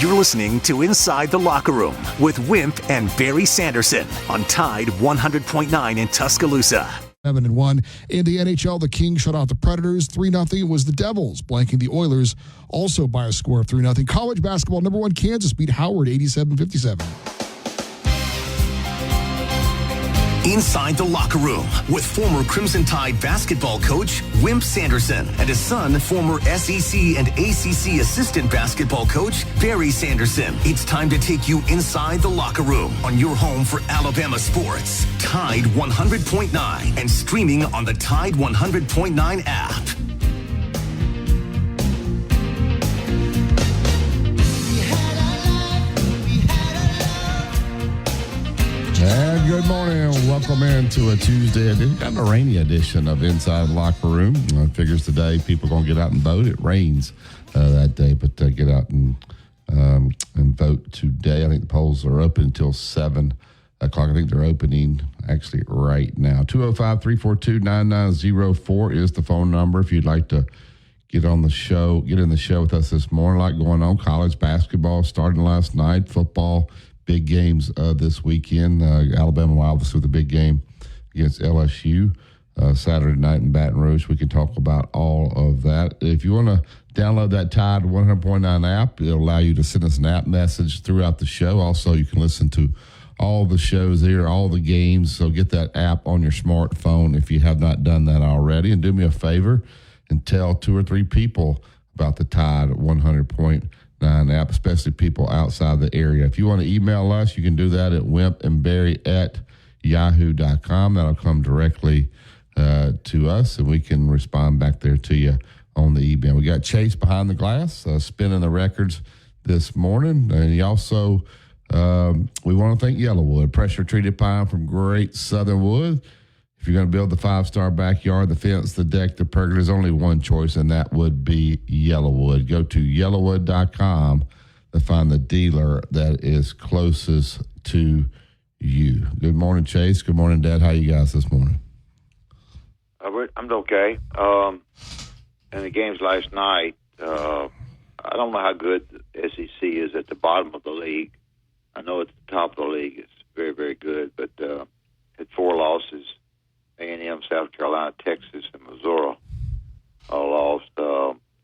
You're listening to Inside the Locker Room with Wimp and Barry Sanderson on Tide 100.9 in Tuscaloosa. 7-1. In the NHL, the Kings shut out the Predators 3-0. It was the Devils blanking the Oilers also by a score of 3-0. College basketball, number 1 Kansas beat Howard 87-57. Inside the Locker Room with former Crimson Tide basketball coach Wimp Sanderson and his son, former SEC and ACC assistant basketball coach Barry Sanderson. It's time to take you inside the locker room on your home for Alabama sports. Tide 100.9 and streaming on the Tide 100.9 app. And good morning. Welcome into a Tuesday edition, kind of a rainy edition of Inside the Locker Room. Figures today people are going to get out and vote. It rains that day, but get out and vote today. I think the polls are open until 7 o'clock. I think they're opening actually right now. 205-342-9904 is the phone number if you'd like to get in the show with us this morning. A lot going on. College basketball starting last night. Football. Big games this weekend. Alabama obviously with a big game against LSU Saturday night in Baton Rouge. We can talk about all of that. If you want to download that Tide 100.9 app, it'll allow you to send us an app message throughout the show. Also, you can listen to all the shows here, all the games. So get that app on your smartphone if you have not done that already. And do me a favor and tell 2 or 3 people about the Tide 100.9 app, especially people outside the area. If you want to email us, you can do that at wimpandbarry@yahoo.com. That'll come directly to us, and we can respond back there to you on the email. We got Chase behind the glass, spinning the records this morning. And he also, we want to thank Yellowwood, pressure-treated pine from Great Southern Wood. If you're going to build the 5-star backyard, the fence, the deck, the pergola, there's only one choice, and that would be Yellowwood. Go to yellowwood.com to find the dealer that is closest to you. Good morning, Chase. Good morning, Dad. How are you guys this morning? I'm okay. In the games last night, I don't know how good the SEC is at the bottom of the league. I know at the top of the league it's very, very good, but had 4 losses. A&M, South Carolina, Texas, and Missouri all lost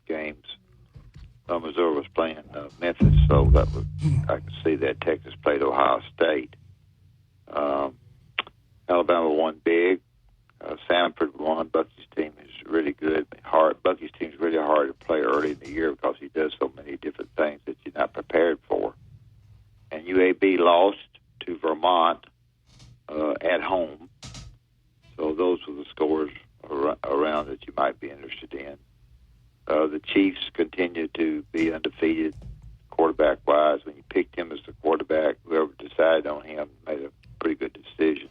games. Missouri was playing Memphis, so that was, I could see that. Texas played Ohio State. Alabama won big. Samford won. Bucky's team is really good. Bucky's team is really hard to play early in the year because he does so many different things that you're not prepared for. And UAB lost to Vermont at home. So those were the scores around that you might be interested in. The Chiefs continue to be undefeated quarterback-wise. When you picked him as the quarterback, whoever decided on him made a pretty good decision.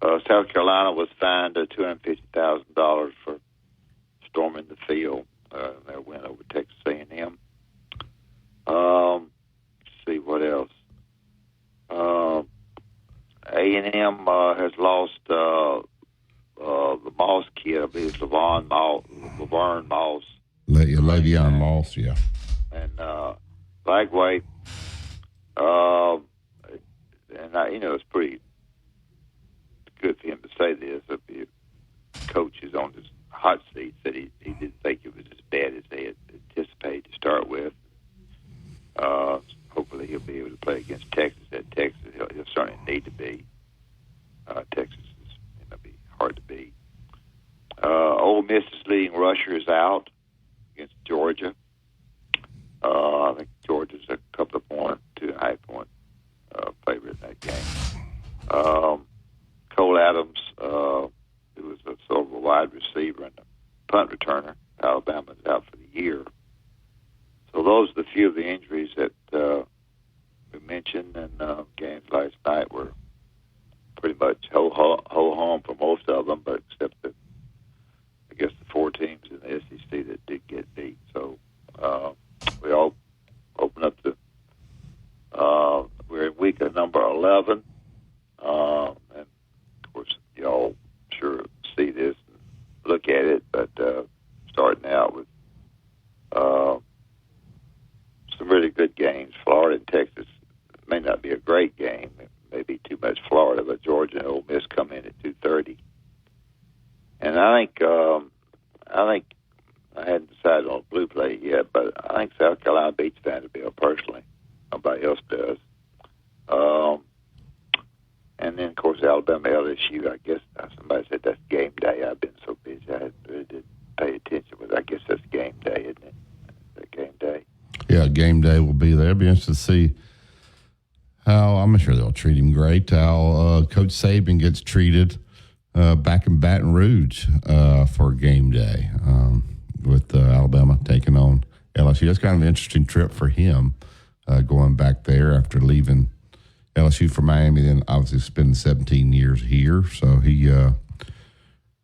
South Carolina was fined $250,000 for storming the field. Their win over Texas A&M. Let's see what else. A&M has lost the Moss kid. I believe it's Laverne Moss. Le'Veon Moss, yeah. And Lagway, it's pretty good for him to say this. If the coach is on his hot seat, said he didn't think it was as bad as they had anticipated to start with. Hopefully he'll be able to play against Texas. At Texas, he'll certainly need to be. Texas is going to be hard to beat. Ole Miss's leading rusher is out against Georgia. I think Georgia's a couple of point, 2.5 point favorite in that game. Cole Adams, who was a sort of a wide receiver and a punt returner, Alabama is out for the year. So those are the few of the injuries that we mentioned, and games last night were pretty much ho-hum for most of them, but except the, I guess, the 4 teams in the SEC that did get beat. So we all open up to we're in week of number 11, and of course y'all sure see this and look at it, but starting out with some really good games. may not be a great game. It may be too much Florida, but Georgia and Ole Miss come in at 2:30. And I think I hadn't decided on a blue play yet, but I think South Carolina beats Vanderbilt personally. Nobody else does. And then, of course, Alabama, LSU, I guess somebody said that's game day. I've been so busy I really didn't pay attention, but I guess that's game day, isn't it? That game day. Yeah, game day will be there. It'll be interesting to see how, I'm sure they'll treat him great, how Coach Saban gets treated back in Baton Rouge for game day with Alabama taking on LSU. That's kind of an interesting trip for him going back there after leaving LSU for Miami, then obviously spending 17 years here. So he,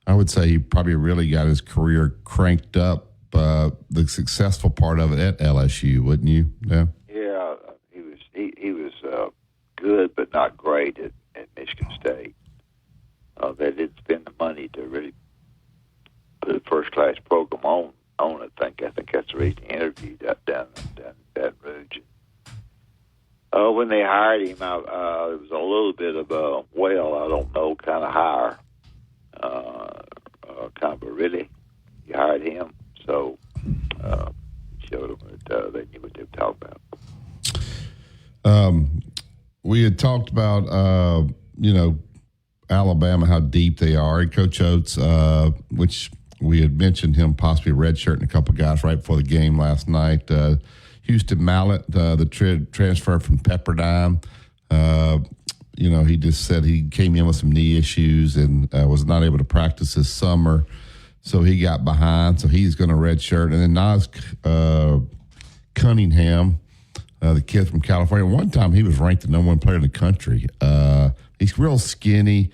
I would say he probably really got his career cranked up, the successful part of it at LSU, wouldn't you? Yeah. Yeah, he was good, but not great at Michigan State. They didn't spend the money to really put a first-class program on it. I think that's the reason he interviewed down in Baton Rouge. When they hired him, it was a little bit of a, I don't know, kind of hire. Kind of a really, you hired him, so showed them that they knew what they were talking about. We had talked about, Alabama, how deep they are. And Coach Oates, which we had mentioned him possibly redshirting a couple guys right before the game last night. Houston Mallett, the transfer from Pepperdine, he just said he came in with some knee issues and was not able to practice this summer, so he got behind. So he's going to redshirt. And then Nas Cunningham, the kid from California. One time he was ranked the number one player in the country. He's real skinny,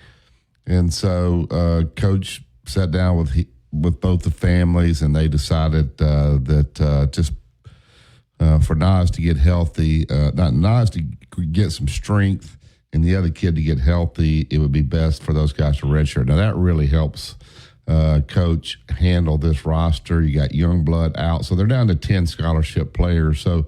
and so Coach sat down with both the families, and they decided that just for Nas to get healthy, not Nas to get some strength, and the other kid to get healthy, it would be best for those guys to redshirt. Now that really helps Coach handle this roster. You got young blood out, so they're down to 10 scholarship players. So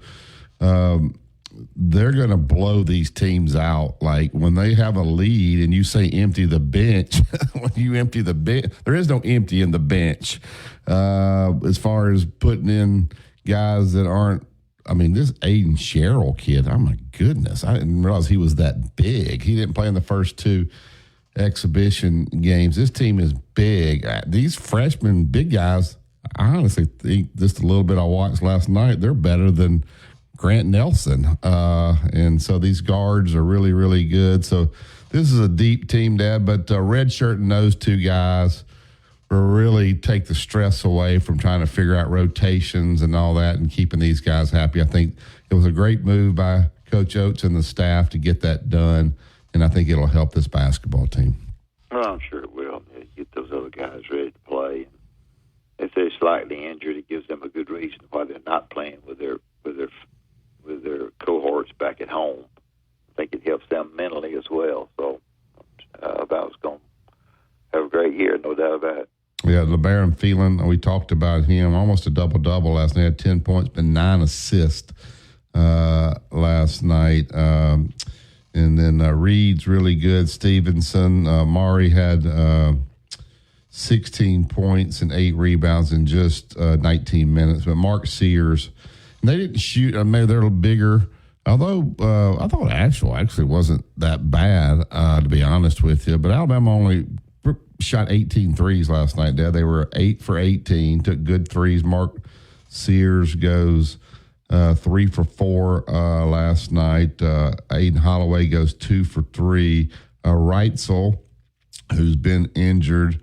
they're going to blow these teams out. Like when they have a lead and you say empty the bench, when you empty the bench, there is no empty in the bench as far as putting in guys that aren't. I mean, this Aiden Sherrill kid, oh my goodness, I didn't realize he was that big. He didn't play in the first two exhibition games. This team is big. These freshmen, big guys, I honestly think just a little bit I watched last night, they're better than Grant Nelson. And so these guards are really, really good. So this is a deep team, Dad, but redshirting those two guys will really take the stress away from trying to figure out rotations and all that and keeping these guys happy. I think it was a great move by Coach Oates and the staff to get that done, and I think it'll help this basketball team. Well, I'm sure it will. Get those other guys ready to play. If they're slightly injured, it gives them a good reason why they're not playing with their cohorts back at home. I think it helps them mentally as well. So Alabama's going to have a great year, no doubt about it. Yeah, LeBaron Phelan, we talked about him, almost a double-double last night, 10 points, but 9 assists last night. And then Reed's really good. Stevenson, Mari had 16 points and 8 rebounds in just 19 minutes. But Mark Sears, they didn't shoot. Maybe they're a little bigger. Although I thought Asheville actually wasn't that bad, to be honest with you. But Alabama only shot 18 threes last night, Dad. They were 8 for 18, took good threes. Mark Sears goes 3 for 4 last night. Aiden Holloway goes 2 for 3. Reitzel, who's been injured,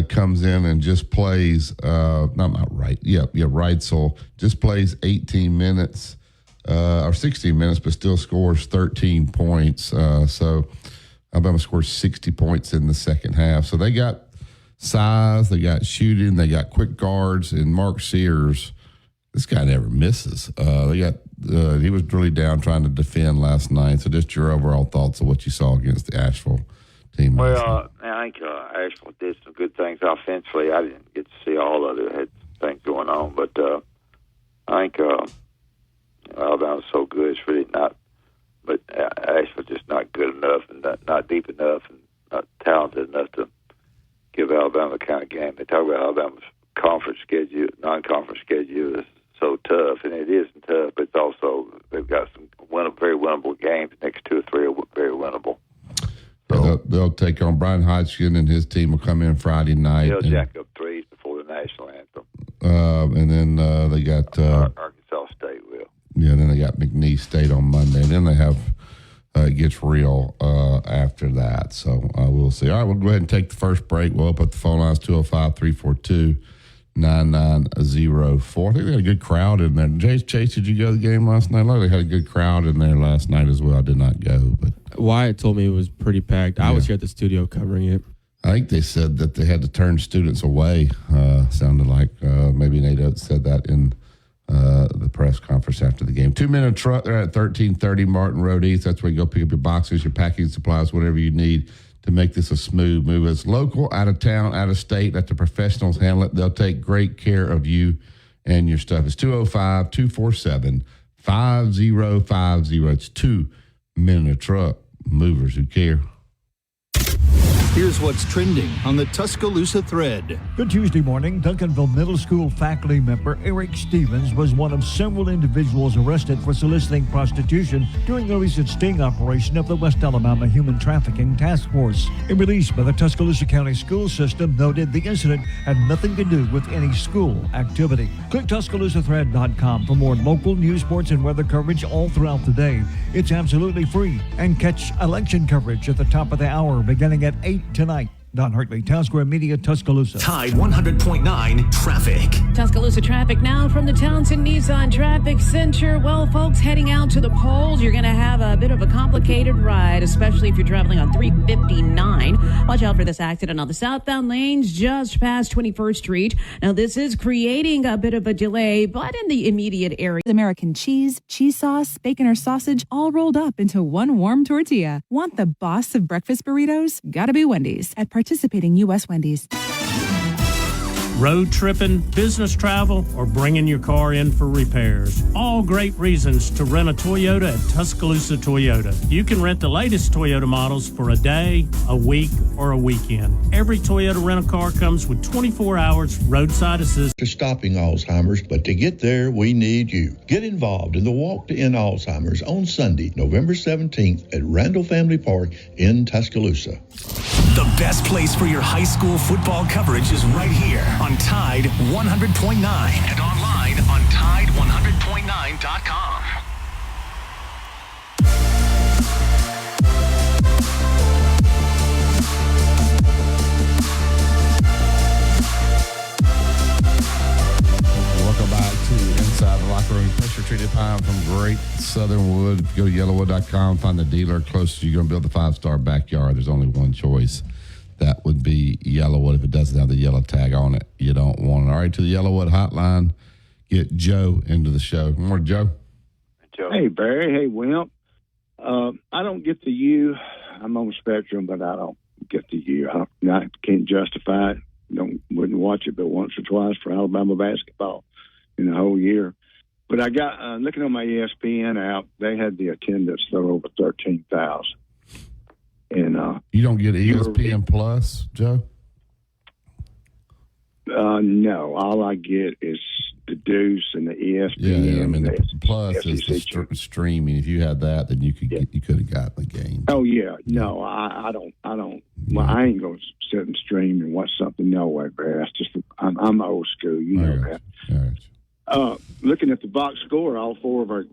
comes in and just plays, Reitzel just plays 18 minutes or 16 minutes, but still scores 13 points. So Alabama scores 60 points in the second half. So they got size, they got shooting, they got quick guards, and Mark Sears, this guy never misses. He was really down trying to defend last night. So just your overall thoughts of what you saw against the Asheville team. Well, I think Asheville did some good things offensively. I didn't get to see all of it. Had things going on, but I think Alabama's so good. It's really but Asheville's just not good enough and not deep enough and not talented enough to give Alabama the kind of game. They talk about Alabama's conference schedule, non-conference schedule is so tough, and it isn't tough, but it's also they've got some very winnable games. The next 2 or 3 are very winnable. So, they'll take on Brian Hodgkin, and his team will come in Friday night. They'll jack up threes before the national anthem. And then they got Arkansas State will. Yeah, and then they got McNeese State on Monday, and then they have it gets real after that. So we'll see. All right, we'll go ahead and take the first break. We'll open up the phone lines 205-342-9904. I think they had a good crowd in there. Chase, did you go to the game last night? They had a good crowd in there last night as well. I did not go, but Wyatt told me it was pretty packed. I was here at the studio covering it. I think they said that they had to turn students away. Sounded like maybe Nate Oates said that in the press conference after the game. 2 minute truck. They're at 1330 Martin Road East. That's where you go pick up your boxes, your packing supplies, whatever you need to make this a smooth move. It's local, out of town, out of state. Let the professionals handle it. They'll take great care of you and your stuff. It's 205-247-5050. It's 2 minute truck. Movers who care. Here's what's trending on the Tuscaloosa thread. Good Tuesday morning, Duncanville Middle School faculty member Eric Stevens was one of several individuals arrested for soliciting prostitution during the recent sting operation of the West Alabama Human Trafficking Task Force. A release by the Tuscaloosa County School System noted the incident had nothing to do with any school activity. Click TuscaloosaThread.com for more local news, sports, and weather coverage all throughout the day. It's absolutely free. And catch election coverage at the top of the hour beginning at 8 tonight. Don Hartley, Town Square Media, Tuscaloosa. Tide 100.9 traffic. Tuscaloosa traffic now from the Townsend Nissan Traffic Center. Well, folks, heading out to the polls, you're going to have a bit of a complicated ride, especially if you're traveling on 359. Watch out for this accident on the southbound lanes just past 21st Street. Now, this is creating a bit of a delay, but in the immediate area. American cheese, cheese sauce, bacon or sausage, all rolled up into one warm tortilla. Want the boss of breakfast burritos? Gotta be Wendy's at participating U.S. Wendy's. Road tripping, business travel, or bringing your car in for repairs. All great reasons to rent a Toyota at Tuscaloosa Toyota. You can rent the latest Toyota models for a day, a week, or a weekend. Every Toyota rental car comes with 24 hours roadside assistance. To stopping Alzheimer's, but to get there, we need you. Get involved in the Walk to End Alzheimer's on Sunday, November 17th at Randall Family Park in Tuscaloosa. The best place for your high school football coverage is right here on Tide 100.9 and online on Tide100.9.com. Welcome back to Inside the Locker Room. Pressure treated pine from Great Southern Wood. If you go to yellowwood.com, find the dealer closest you're going to build a 5-star backyard. There's only one choice. That would be Yellowwood. If it doesn't have the yellow tag on it, you don't want it. All right, to the Yellowwood hotline. Get Joe into the show. Good morning, Joe. Joe. Hey, Barry. Hey, Wimp. I don't get the U. I'm on the spectrum, but I don't get the U. I can't justify it. Wouldn't watch it but once or twice for Alabama basketball in the whole year. But I got looking on my ESPN app, they had the attendance there over 13,000. And you don't get ESPN Plus, Joe? No, all I get is the Deuce and the ESPN. Yeah. I mean, the Plus is the streaming. If you had that, then you could have got the game. Oh yeah, no, I don't. Well, I ain't gonna sit and stream and watch something. No way, Barry. That's just I'm old school. You know that. Right. Looking at the box score, all four of our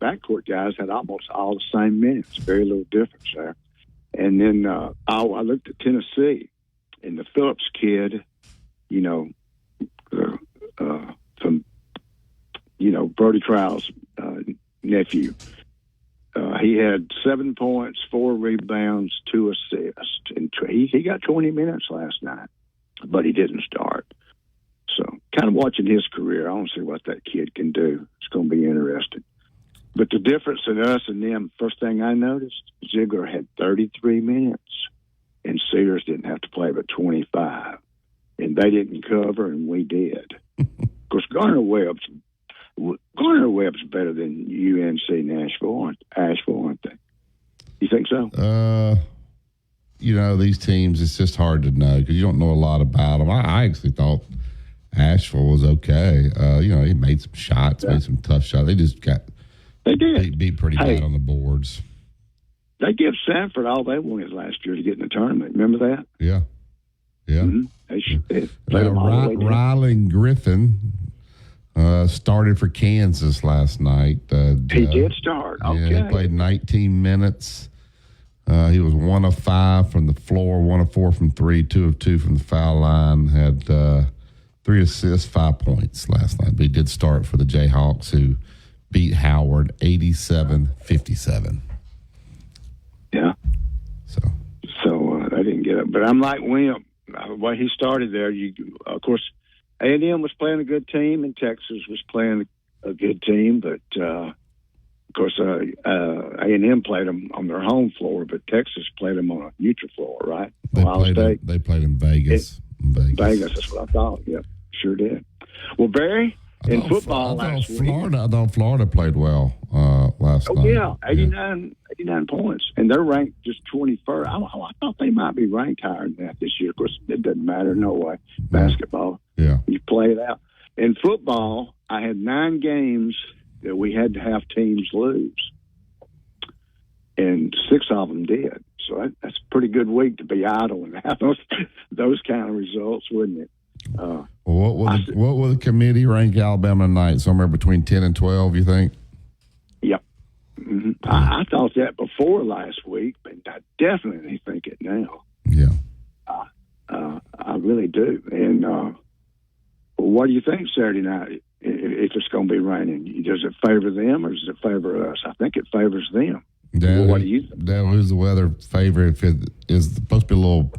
backcourt guys had almost all the same minutes. Very little difference there. And then I looked at Tennessee, and the Phillips kid, from Brody Crowell's nephew. He had 7 points, 4 rebounds, 2 assists, and he got 20 minutes last night, but he didn't start. So, kind of watching his career, I want to see what that kid can do. It's going to be interesting. But the difference in us and them, first thing I noticed, Ziegler had 33 minutes, and Sears didn't have to play but 25. And they didn't cover, and we did. Of course, Garner Webb's Garner Webb's better than UNC Asheville, aren't they? You think so? These teams, it's just hard to know because you don't know a lot about them. I actually thought Asheville was okay. He made some shots, made some tough shots. They just got beat pretty bad on the boards. They give Sanford all they wanted last year to get in the tournament. Remember that? Yeah. Mm-hmm. They should. Rylan Griffin started for Kansas last night. He did start. Okay. Yeah, he played 19 minutes. He was 1 of 5 from the floor, 1 of 4 from 3, 2 of 2 from the foul line. Had 3 assists, 5 points last night. But he did start for the Jayhawks, who beat Howard 87-57. Yeah. So I didn't get it, but I'm like Wimp. The way he started there, of course, A&M was playing a good team, and Texas was playing a good team, but of course, A&M played them on their home floor, but Texas played them on a neutral floor, right? They played in Vegas. Vegas, that's what I thought. Yeah, sure did. Well, Barry, in football last week, I thought Florida played well last night. Yeah, 89 points, and they're ranked just 21st. I thought they might be ranked higher than that this year. Of course, it doesn't matter. No way. Basketball. Yeah. You play it out. In football, I had 9 games that we had to have teams lose, and 6 of them did. So that's a pretty good week to be idle and have those kind of results, wouldn't it? What will the committee rank Alabama tonight? Somewhere between 10 and 12, you think? Yep. Mm-hmm. I thought that before last week, but I definitely think it now. Yeah. I really do. And what do you think Saturday night? If it's going to be raining, does it favor them or does it favor us? I think it favors them. What do you think? Who's the weather favor? If it is supposed to be a little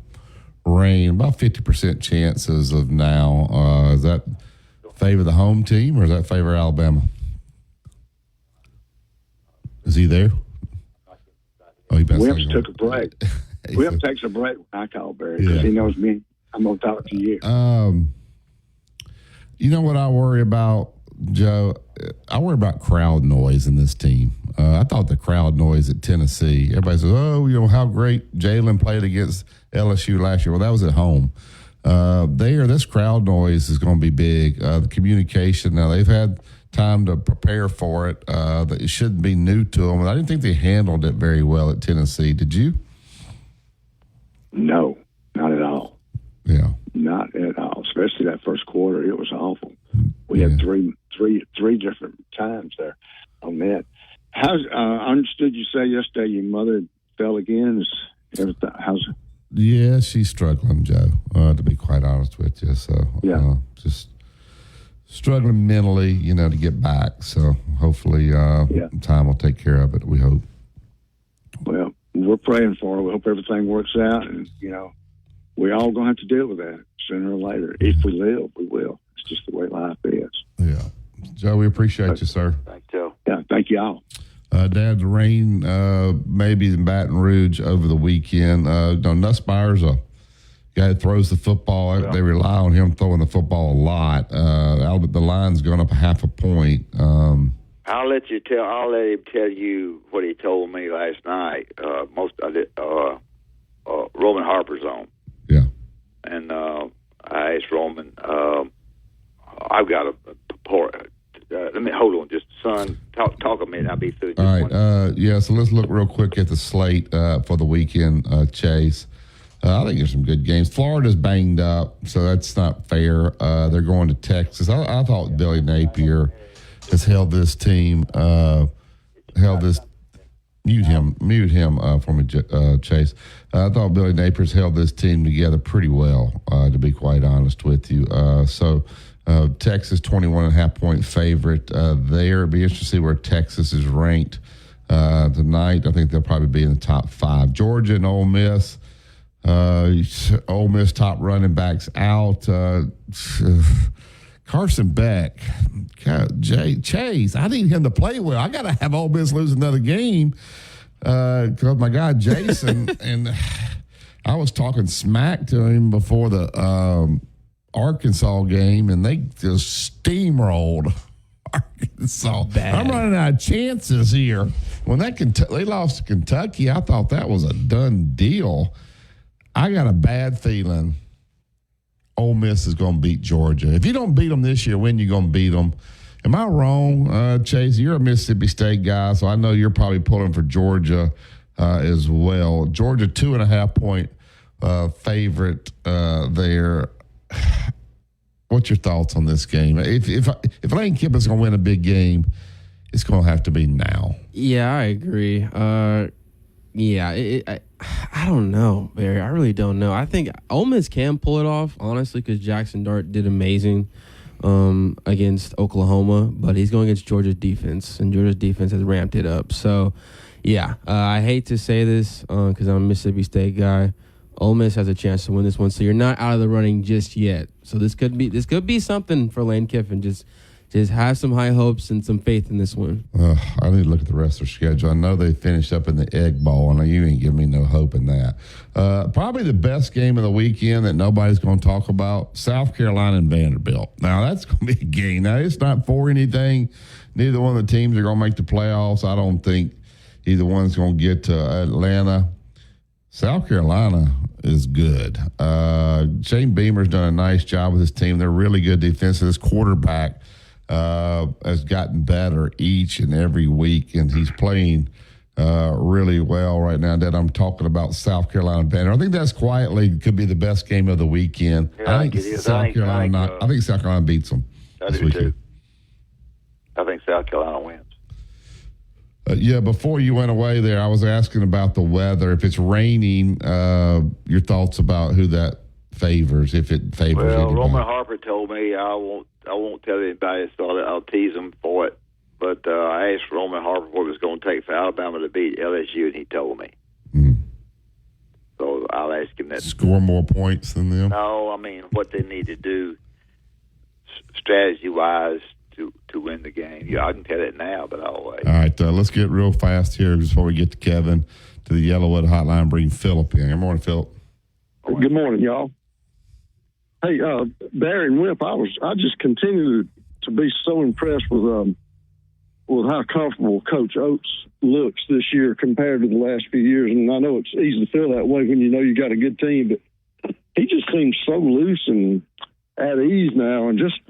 rain, about 50% chances of now. Does that favor the home team or does that favor Alabama? Is he there? Oh, Wimps took a break. Wimp takes a break when I call Barry because he knows me. I'm going to talk to you. You know what I worry about, Joe? I worry about crowd noise in this team. I thought the crowd noise at Tennessee, everybody says, how great Jalen played against LSU last year. Well, that was at home. This crowd noise is going to be big. The communication, now they've had time to prepare for it. It shouldn't be new to them. I didn't think they handled it very well at Tennessee. Did you? No, not at all. Yeah. Not at all, especially that first quarter. It was awful. We had three different times there on that. I understood you say yesterday your mother fell again. How's it? Yeah, she's struggling, Joe, to be quite honest with you. So, just struggling mentally, to get back. So, hopefully, time will take care of it, we hope. Well, we're praying for her. We hope everything works out. And, we're all going to have to deal with that sooner or later. If we live, we will. It's just the way life is. Yeah. Joe, we appreciate you, sir. Thanks, Joe. Yeah, thank you all. Dad, the rain maybe in Baton Rouge over the weekend. Nussmeier's a guy that throws the football. Yeah. They rely on him throwing the football a lot. The line's going up 0.5 point. I'll let him tell you what he told me last night. Roman Harper's on. Yeah. And I asked Roman, I've got a report. Let me hold on just, son. Talk a minute. I'll be through. All right. So let's look real quick at the slate for the weekend, Chase. I think there's some good games. Florida's banged up, so that's not fair. They're going to Texas. I thought Billy Napier has held this team, mute him for me, Chase. I thought Billy Napier's held this team together pretty well, to be quite honest with you. Texas, 21.5 point favorite there. It'd be interesting to see where Texas is ranked tonight. I think they'll probably be in the top 5. Georgia and Ole Miss. Ole Miss top running backs out. Carson Beck, Chase. I need him to play well. I got to have Ole Miss lose another game because my guy Jason and I was talking smack to him before the Arkansas game, and they just steamrolled Arkansas. I'm running out of chances here. When they lost to Kentucky, I thought that was a done deal. I got a bad feeling Ole Miss is going to beat Georgia. If you don't beat them this year, when you going to beat them? Am I wrong, Chase? You're a Mississippi State guy, so I know you're probably pulling for Georgia as well. Georgia 2.5-point favorite there. What's your thoughts on this game? If Lane Kiffin's going to win a big game, it's going to have to be now. Yeah, I agree. I don't know, Barry. I really don't know. I think Ole Miss can pull it off, honestly, because Jackson Dart did amazing against Oklahoma, but he's going against Georgia's defense, and Georgia's defense has ramped it up. So, I hate to say this because I'm a Mississippi State guy. Ole Miss has a chance to win this one, so you're not out of the running just yet. So this could be something for Lane Kiffin. Just have some high hopes and some faith in this one. I need to look at the rest of their schedule. I know they finished up in the Egg Bowl. I know you ain't giving me no hope in that. Probably the best game of the weekend that nobody's going to talk about, South Carolina and Vanderbilt. Now, that's going to be a game. Now, it's not for anything. Neither one of the teams are going to make the playoffs. I don't think either one's going to get to Atlanta. South Carolina is good. Shane Beamer's done a nice job with his team. They're really good defense. This quarterback has gotten better each and every week, and he's playing really well right now. That I'm talking about South Carolina banner. I think that's quietly could be the best game of the weekend. Yeah, I think South Carolina beats them. I do too. I think South Carolina wins. Before you went away there, I was asking about the weather. If it's raining, your thoughts about who that favors, if it favors anybody. Roman Harper told me I won't tell anybody, so I'll tease him for it. But I asked Roman Harper what it was going to take for Alabama to beat LSU, and he told me. So I'll ask him that. Score more points than them? No, I mean what they need to do strategy-wise to win the game. Yeah, I can tell it now, but I'll wait. All right, let's get real fast here before we get to Kevin, to the Yellowwood Hotline, bring Philip in. Good morning, Philip. Good morning, y'all. Hey, Barry and Wimp, I just continue to be so impressed with how comfortable Coach Oates looks this year compared to the last few years. And I know it's easy to feel that way when you know you got a good team, but he just seems so loose and at ease now, and just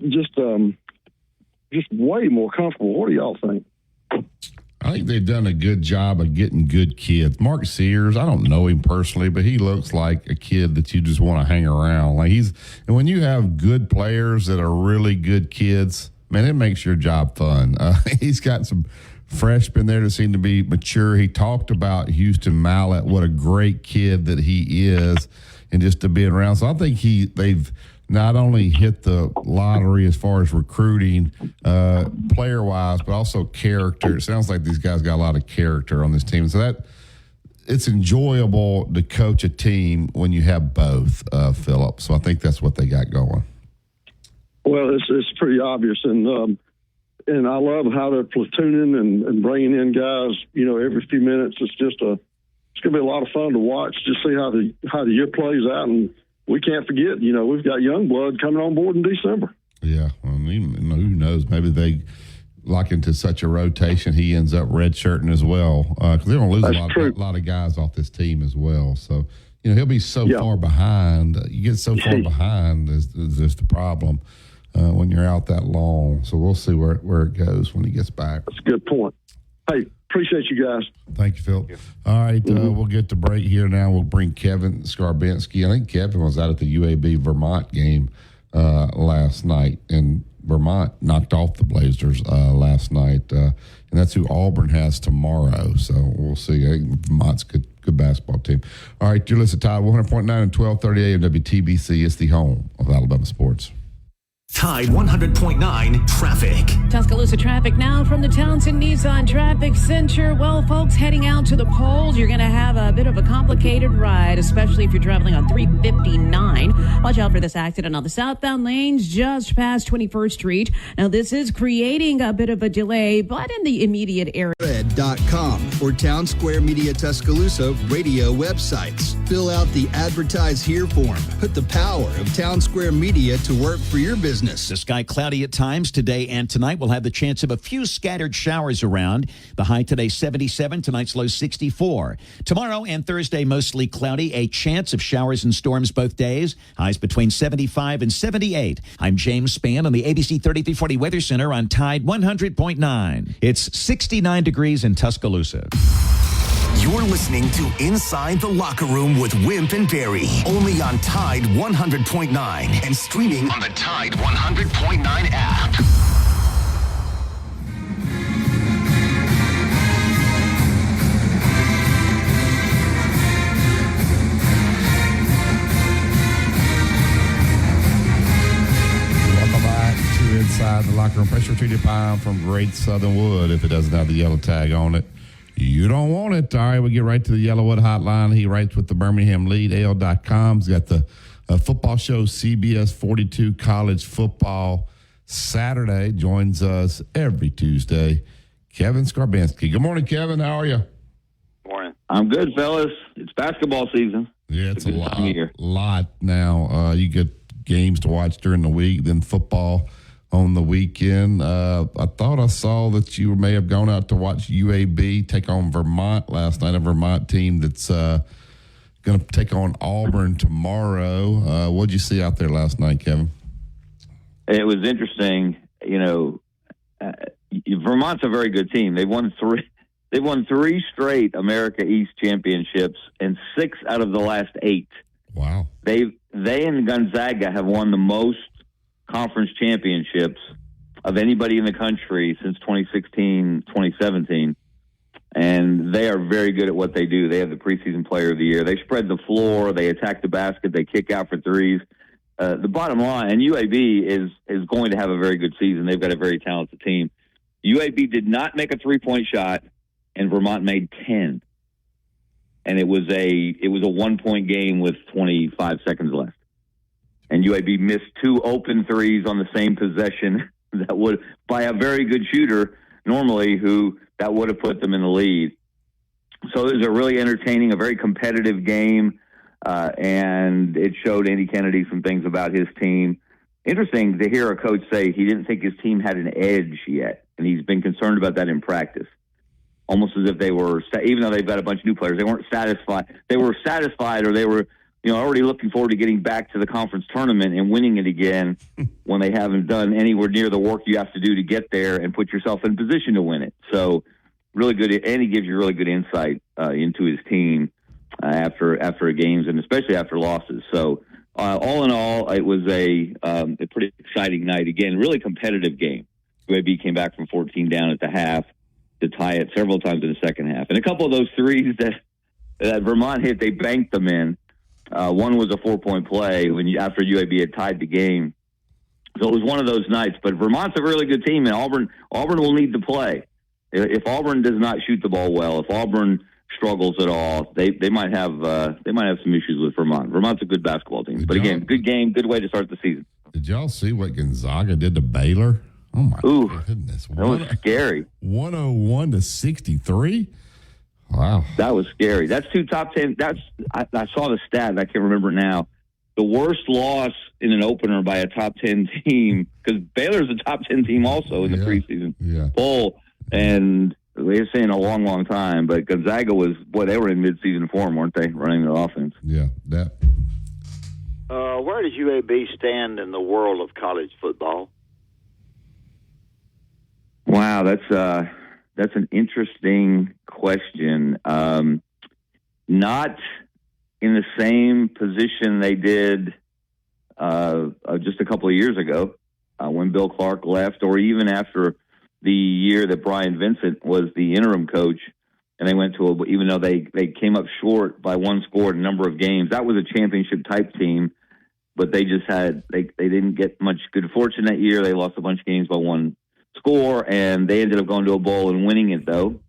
way more comfortable. What do y'all think? I think they've done a good job of getting good kids. Mark Sears, I don't know him personally, but he looks like a kid that you just want to hang around. And when you have good players that are really good kids, man, it makes your job fun. He's got some freshmen there that seem to be mature. He talked about Houston Mallett, what a great kid that he is, and just to be around. So I think they've not only hit the lottery as far as recruiting, player-wise, but also character. It sounds like these guys got a lot of character on this team. So it's enjoyable to coach a team when you have both, Philip. So I think that's what they got going. Well, it's pretty obvious, and I love how they're platooning and bringing in guys, every few minutes. It's going to be a lot of fun to watch, just see how the year plays out. And we can't forget, we've got young blood coming on board in December. Yeah, well, who knows? Maybe they lock into such a rotation, he ends up redshirting as well, because they're going to lose a lot of guys off this team as well. So, he'll be so far behind. You get so far behind is the problem when you're out that long. So we'll see where it goes when he gets back. That's a good point. Hey, appreciate you guys. Thank you, Phil. All right, we'll get to break here now. We'll bring Kevin Skarbinski. I think Kevin was out at the UAB Vermont game last night, and Vermont knocked off the Blazers last night, and that's who Auburn has tomorrow. So we'll see. I think Vermont's good basketball team. All right, you're listening to Tide 100.9 and 1230 AM WTBC. It's the home of Alabama sports. Tide 100.9 traffic. Tuscaloosa traffic now from the Townsend Nissan Traffic Center. Well, folks, heading out to the polls, you're going to have a bit of a complicated ride, especially if you're traveling on 359. Watch out for this accident on the southbound lanes just past 21st Street. Now, this is creating a bit of a delay, but in the immediate area. Red.com or Town Square Media Tuscaloosa radio websites. Fill out the Advertise Here form. Put the power of Town Square Media to work for your business. business. The sky cloudy at times today and tonight. We'll have the chance of a few scattered showers around. The high today 77, tonight's low 64. Tomorrow and Thursday mostly cloudy, a chance of showers and storms both days. Highs between 75 and 78. I'm James Spann on the ABC 3340 Weather Center on Tide 100.9. It's 69 degrees in Tuscaloosa. You're listening to Inside the Locker Room with Wimp and Barry, only on Tide 100.9 and streaming on the Tide 100.9 app. Welcome back to Inside the Locker Room. Pressure treated pine from Great Southern Wood. If it doesn't have the yellow tag on it, you don't want it. All right, we get right to the Yellowwood hotline. He writes with the Birmingham Lead, AL.com. He's got the football show, CBS 42 College Football Saturday. Joins us every Tuesday, Kevin Skarbanski. Good morning, Kevin. How are you? Morning. I'm good, fellas. It's basketball season. Yeah, it's a lot now. You get games to watch during the week, then football on the weekend. I thought I saw that you may have gone out to watch UAB take on Vermont last night, a Vermont team that's going to take on Auburn tomorrow. What did you see out there last night, Kevin? It was interesting. Vermont's a very good team. They've won three straight America East championships and 6 out of the last 8. Wow. They and Gonzaga have won the most conference championships of anybody in the country since 2016, 2017. And they are very good at what they do. They have the preseason player of the year. They spread the floor. They attack the basket. They kick out for threes. The bottom line, and UAB is going to have a very good season. They've got a very talented team. UAB did not make a 3-point shot, and Vermont made 10. And it was a 1-point game with 25 seconds left. And UAB missed 2 open threes on the same possession that would, by a very good shooter, normally, that would have put them in the lead. So it was a really entertaining, a very competitive game, and it showed Andy Kennedy some things about his team. Interesting to hear a coach say he didn't think his team had an edge yet, and he's been concerned about that in practice. Almost as if they were, even though they've got a bunch of new players, they weren't satisfied. They were satisfied, or they were already looking forward to getting back to the conference tournament and winning it again when they haven't done anywhere near the work you have to do to get there and put yourself in position to win it. So really good. And he gives you really good insight into his team after games and especially after losses. So all in all, it was a pretty exciting night. Again, really competitive game. UAB came back from 14 down at the half to tie it several times in the second half. And a couple of those threes that Vermont hit, they banked them in. One was a 4-point play after UAB had tied the game. So it was one of those nights. But Vermont's a really good team, and Auburn will need to play. If Auburn does not shoot the ball well, if Auburn struggles at all, they might have some issues with Vermont. Vermont's a good basketball team. But again, good game, good way to start the season. Did y'all see what Gonzaga did to Baylor? Oh my goodness. That was scary. 101 to 63. Wow. That was scary. That's 2 top 10. I saw the stat, and I can't remember it now. The worst loss in an opener by a top 10 team, because Baylor's a top 10 team also in the preseason poll, and they're saying a long, long time. But Gonzaga was, they were in midseason form, weren't they, running their offense? Yeah, that. Where does UAB stand in the world of college football? Wow, that's an interesting question. Not in the same position they did just a couple of years ago when Bill Clark left, or even after the year that Brian Vincent was the interim coach, and they went to even though they came up short by 1 score in a number of games. That was a championship type team, but they just they didn't get much good fortune that year. They lost a bunch of games by 1 score, and they ended up going to a bowl and winning it, though.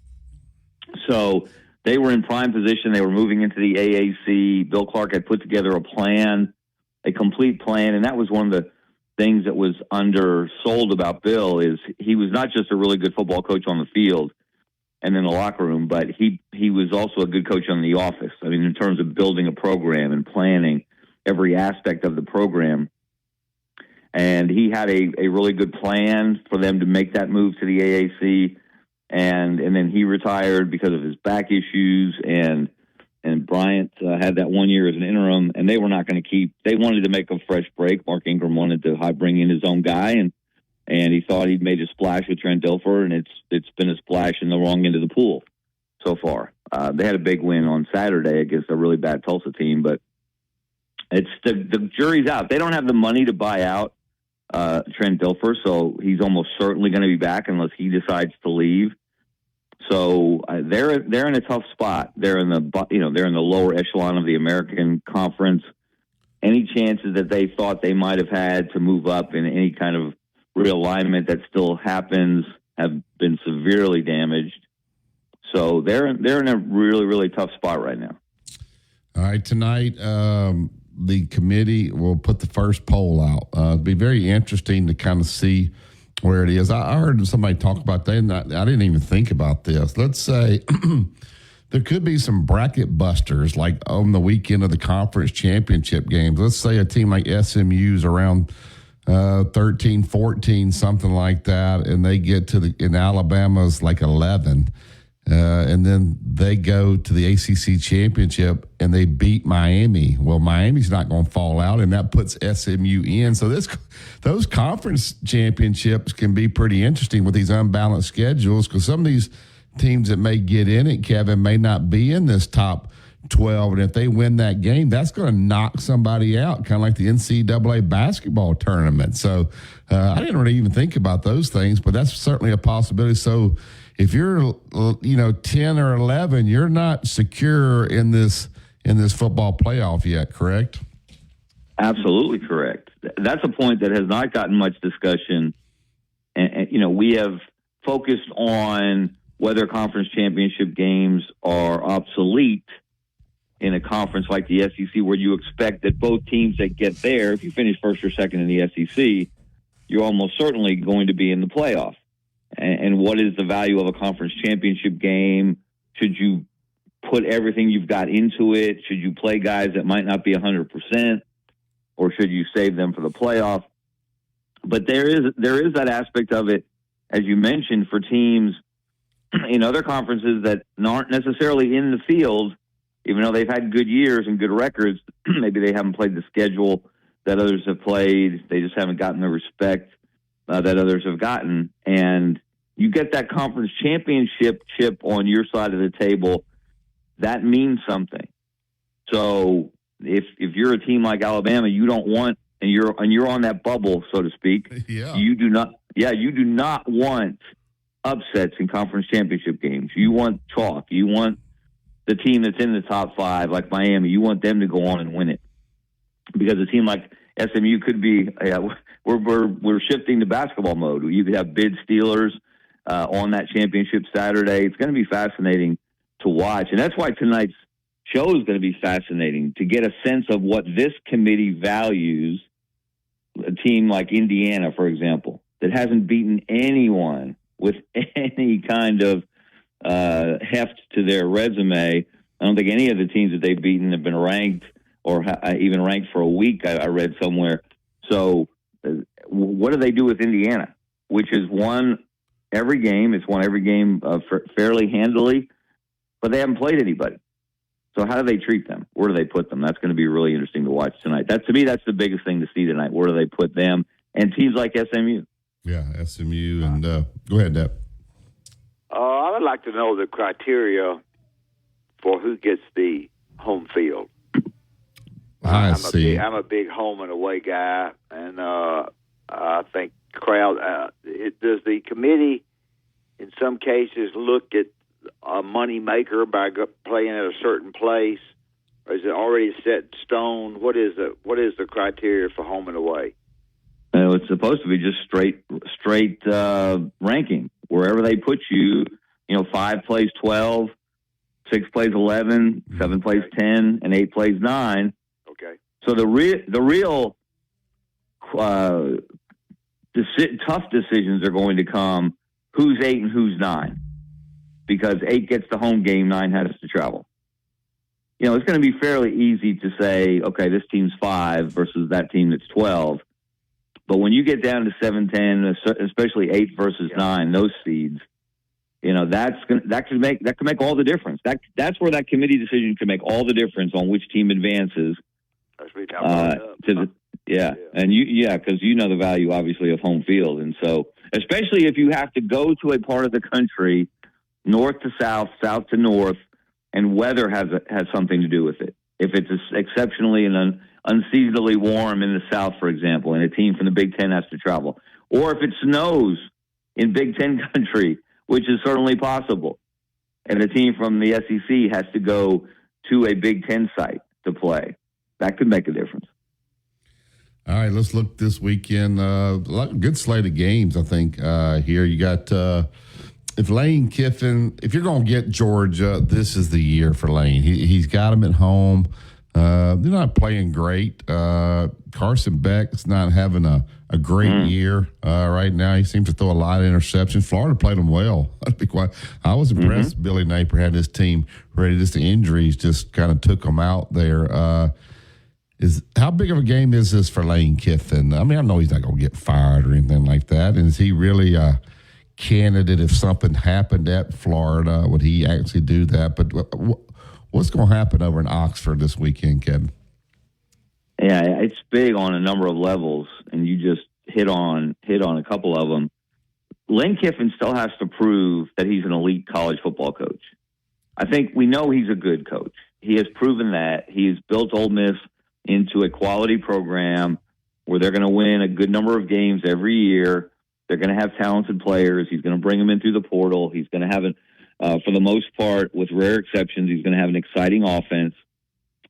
So they were in prime position. They were moving into the AAC. Bill Clark had put together a plan, a complete plan, and that was one of the things that was undersold about Bill is he was not just a really good football coach on the field and in the locker room, but he was also a good coach on the office. I mean, in terms of building a program and planning every aspect of the program. And he had a really good plan for them to make that move to the AAC. And then he retired because of his back issues. And Bryant had that 1 year as an interim, and they were not going to keep. They wanted to make a fresh break. Mark Ingram wanted to bring in his own guy, and he thought he'd made a splash with Trent Dilfer, and it's been a splash in the wrong end of the pool so far. They had a big win on Saturday against a really bad Tulsa team, but it's the jury's out. They don't have the money to buy out Trent Dilfer, so he's almost certainly going to be back unless he decides to leave. So they're in a tough spot. They're in the lower echelon of the American Conference. Any chances that they thought they might have had to move up in any kind of realignment that still happens have been severely damaged. So they're in a really, really tough spot right now. All right, tonight the committee will put the first poll out. It'll be very interesting to kind of see where it is. I heard somebody talk about that, and I didn't even think about this. Let's say there could be some bracket busters, like on the weekend of the conference championship games. Let's say a team like SMU's around 13, 14, something like that, and they get in Alabama's like 11. And then they go to the ACC championship and they beat Miami. Well, Miami's not going to fall out, and that puts SMU in. So those conference championships can be pretty interesting with these unbalanced schedules, because some of these teams that may get in it, Kevin, may not be in this top 12. And if they win that game, that's going to knock somebody out, kind of like the NCAA basketball tournament. So I didn't really even think about those things, but that's certainly a possibility. So if you're 10 or 11, you're not secure in this football playoff yet, correct? Absolutely correct. That's a point that has not gotten much discussion. And we have focused on whether conference championship games are obsolete in a conference like the SEC, where you expect that both teams that get there, if you finish first or second in the SEC, you're almost certainly going to be in the playoff. And what is the value of a conference championship game? Should you put everything you've got into it? Should you play guys that might not be 100%, or should you save them for the playoff? But there is that aspect of it, as you mentioned, for teams in other conferences that aren't necessarily in the field, even though they've had good years and good records. Maybe they haven't played the schedule that others have played. They just haven't gotten the respect that others have gotten. And you get that conference championship chip on your side of the table, that means something. So if you're a team like Alabama, you don't want, and you're on that bubble, so to speak. Yeah. You do not want upsets in conference championship games. You want chalk. You want the team that's in the top five, like Miami. You want them to go on and win it, because a team like SMU could be. We're shifting to basketball mode. You could have bid Steelers on that championship Saturday. It's going to be fascinating to watch, and that's why tonight's show is going to be fascinating, to get a sense of what this committee values. A team like Indiana, for example, that hasn't beaten anyone with any kind of heft to their resume. I don't think any of the teams that they've beaten have been ranked, or even ranked for a week, I read somewhere. So what do they do with Indiana, which has won every game? It's won every game fairly handily, but they haven't played anybody. So how do they treat them? Where do they put them? That's going to be really interesting to watch tonight. To me, that's the biggest thing to see tonight. Where do they put them? And teams like SMU. Yeah, SMU. And go ahead, Deb. I would like to know the criteria for who gets the home field. I'm a big home and away guy, and I think crowd. Does the committee, in some cases, look at a money maker by playing at a certain place, or is it already set in stone? What is the criteria for home and away? It's supposed to be just straight ranking. Wherever they put you, 5 plays 12, 6 plays 11, 7 plays 10, and 8 plays 9. Okay. So the real tough decisions are going to come: who's 8 and who's 9, because 8 gets the home game, 9 has to travel. It's going to be fairly easy to say, okay, this team's 5 versus that team that's 12. But when you get down to 7-10, especially 8 versus 9, those seeds, that could make all the difference. That's where that committee decision can make all the difference on which team advances. That's really how and because you know the value obviously of home field, and so especially if you have to go to a part of the country, north to south, south to north, and weather has something to do with it. If it's exceptionally and unseasonably warm in the south, for example, and a team from the Big Ten has to travel, or if it snows in Big Ten country, which is certainly possible, and a team from the SEC has to go to a Big Ten site to play, that could make a difference. All right, let's look this weekend. Good slate of games, I think, here. You got if Lane Kiffin, if you're going to get Georgia, this is the year for Lane. He's got them at home. They're not playing great. Carson Beck's not having a great year right now. He seems to throw a lot of interceptions. Florida played him well. I was impressed. Billy Napier had his team ready. Just the injuries just kind of took them out there. How big of a game is this for Lane Kiffin? I mean, I know he's not going to get fired or anything like that. And is he really a candidate if something happened at Florida? Would he actually do that? But what's going to happen over in Oxford this weekend, Kevin? Yeah, it's big on a number of levels, and you just hit on a couple of them. Lane Kiffin still has to prove that he's an elite college football coach. I think we know he's a good coach. He has proven that. He has built Ole Miss into a quality program where they're going to win a good number of games every year. They're going to have talented players. He's going to bring them in through the portal. He's going to have, for the most part, with rare exceptions, he's going to have an exciting offense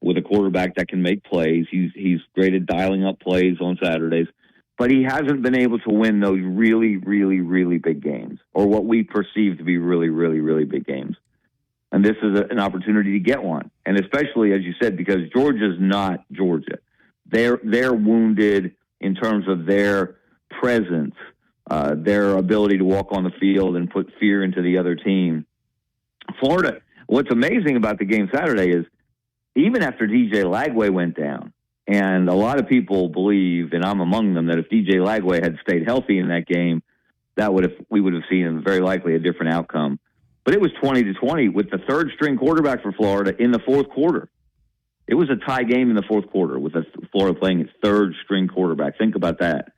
with a quarterback that can make plays. He's great at dialing up plays on Saturdays, but he hasn't been able to win those really, really, really big games, or what we perceive to be really, really, really big games. And this is an opportunity to get one. And especially, as you said, because Georgia's not Georgia. They're wounded in terms of their presence, their ability to walk on the field and put fear into the other team. Florida, what's amazing about the game Saturday is even after DJ Lagway went down, and a lot of people believe, and I'm among them, that if DJ Lagway had stayed healthy in that game, we would have seen very likely a different outcome. But it was 20-20 with the third string quarterback for Florida in the fourth quarter. It was a tie game in the fourth quarter with Florida playing its third string quarterback. Think about that.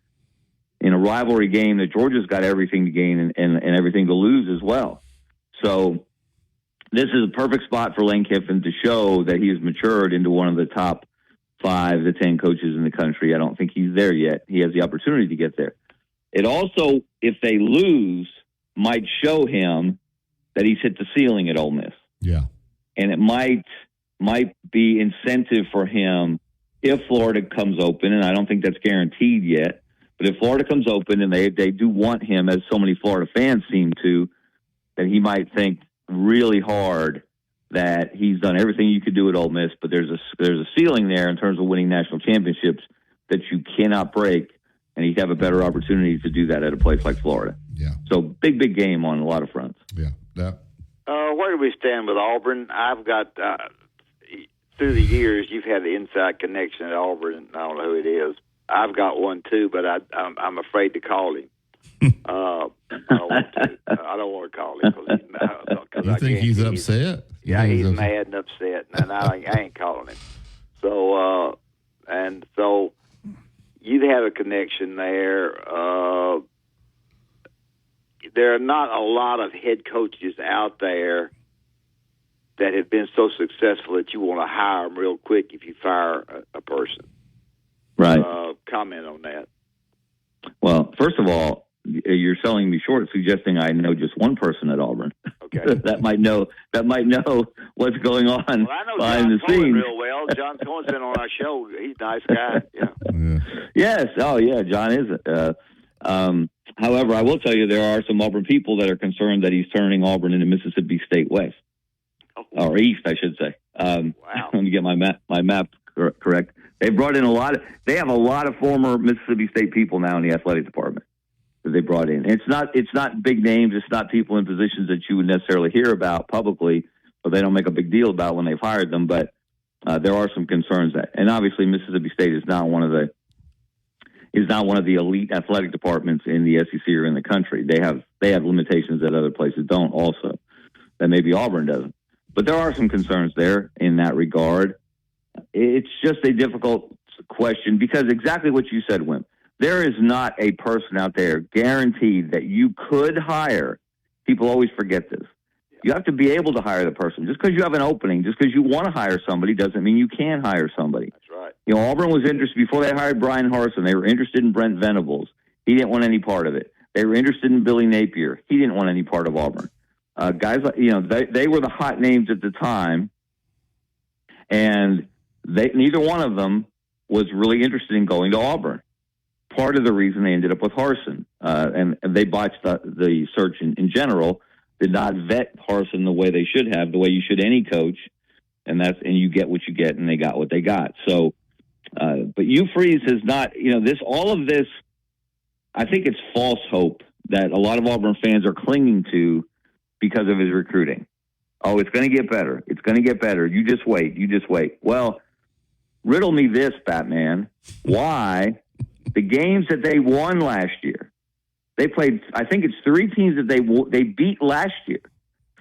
In a rivalry game that Georgia's got everything to gain and everything to lose as well. So this is a perfect spot for Lane Kiffin to show that he has matured into one of the top 5 to 10 coaches in the country. I don't think he's there yet. He has the opportunity to get there. It also, if they lose, might show him that he's hit the ceiling at Ole Miss. Yeah. And it might be incentive for him if Florida comes open, and I don't think that's guaranteed yet, but if Florida comes open and they do want him, as so many Florida fans seem to, then he might think really hard that he's done everything you could do at Ole Miss, but there's a ceiling there in terms of winning national championships that you cannot break, and he'd have a better opportunity to do that at a place like Florida. Yeah. So big game on a lot of fronts. Yeah. Where do we stand with Auburn? I've got through the years you've had the inside connection at Auburn, and I don't know who it is. I've got one too, but I'm afraid to call him. I don't want to call him because you think he's upset? Yeah, he's mad and upset, and I ain't calling him. So so you have a connection there. There are not a lot of head coaches out there that have been so successful that you want to hire them real quick if you fire a person. Right. Comment on that. Well, first of all, you're selling me short, suggesting I know just one person at Auburn. Okay. that might know what's going on behind the scenes. Real well. John Cohen's been on our show. He's a nice guy. Yeah. Yes. Oh, yeah. John is. However, I will tell you there are some Auburn people that are concerned that he's turning Auburn into Mississippi State West or East, I should say. Wow. Let me get my map correct. They brought in they have a lot of former Mississippi State people now in the athletic department that they brought in. It's not big names. It's not people in positions that you would necessarily hear about publicly, or they don't make a big deal about when they've hired them. But there are some concerns and obviously Mississippi State is not one of the is not one of the elite athletic departments in the SEC or in the country. They have limitations that other places don't also, that maybe Auburn doesn't. But there are some concerns there in that regard. It's just a difficult question because exactly what you said, Wimp. There is not a person out there guaranteed that you could hire. People always forget this. You have to be able to hire the person. Just because you have an opening, just because you want to hire somebody doesn't mean you can hire somebody. That's right. You know, Auburn was interested before they hired Brian Harsin. They were interested in Brent Venables. He didn't want any part of it. They were interested in Billy Napier. He didn't want any part of Auburn. Guys, they were the hot names at the time, and neither one of them was really interested in going to Auburn. Part of the reason they ended up with Harsin, and they botched the search in general. Did not vet Harsin the way they should have, the way you should any coach, and you get what you get, and they got what they got. So, but Hugh Freeze has not, all of this. I think it's false hope that a lot of Auburn fans are clinging to because of his recruiting. Oh, it's going to get better. It's going to get better. You just wait. You just wait. Well, riddle me this, Batman. Why the games that they won last year? They played, I think it's 3 teams that they beat last year.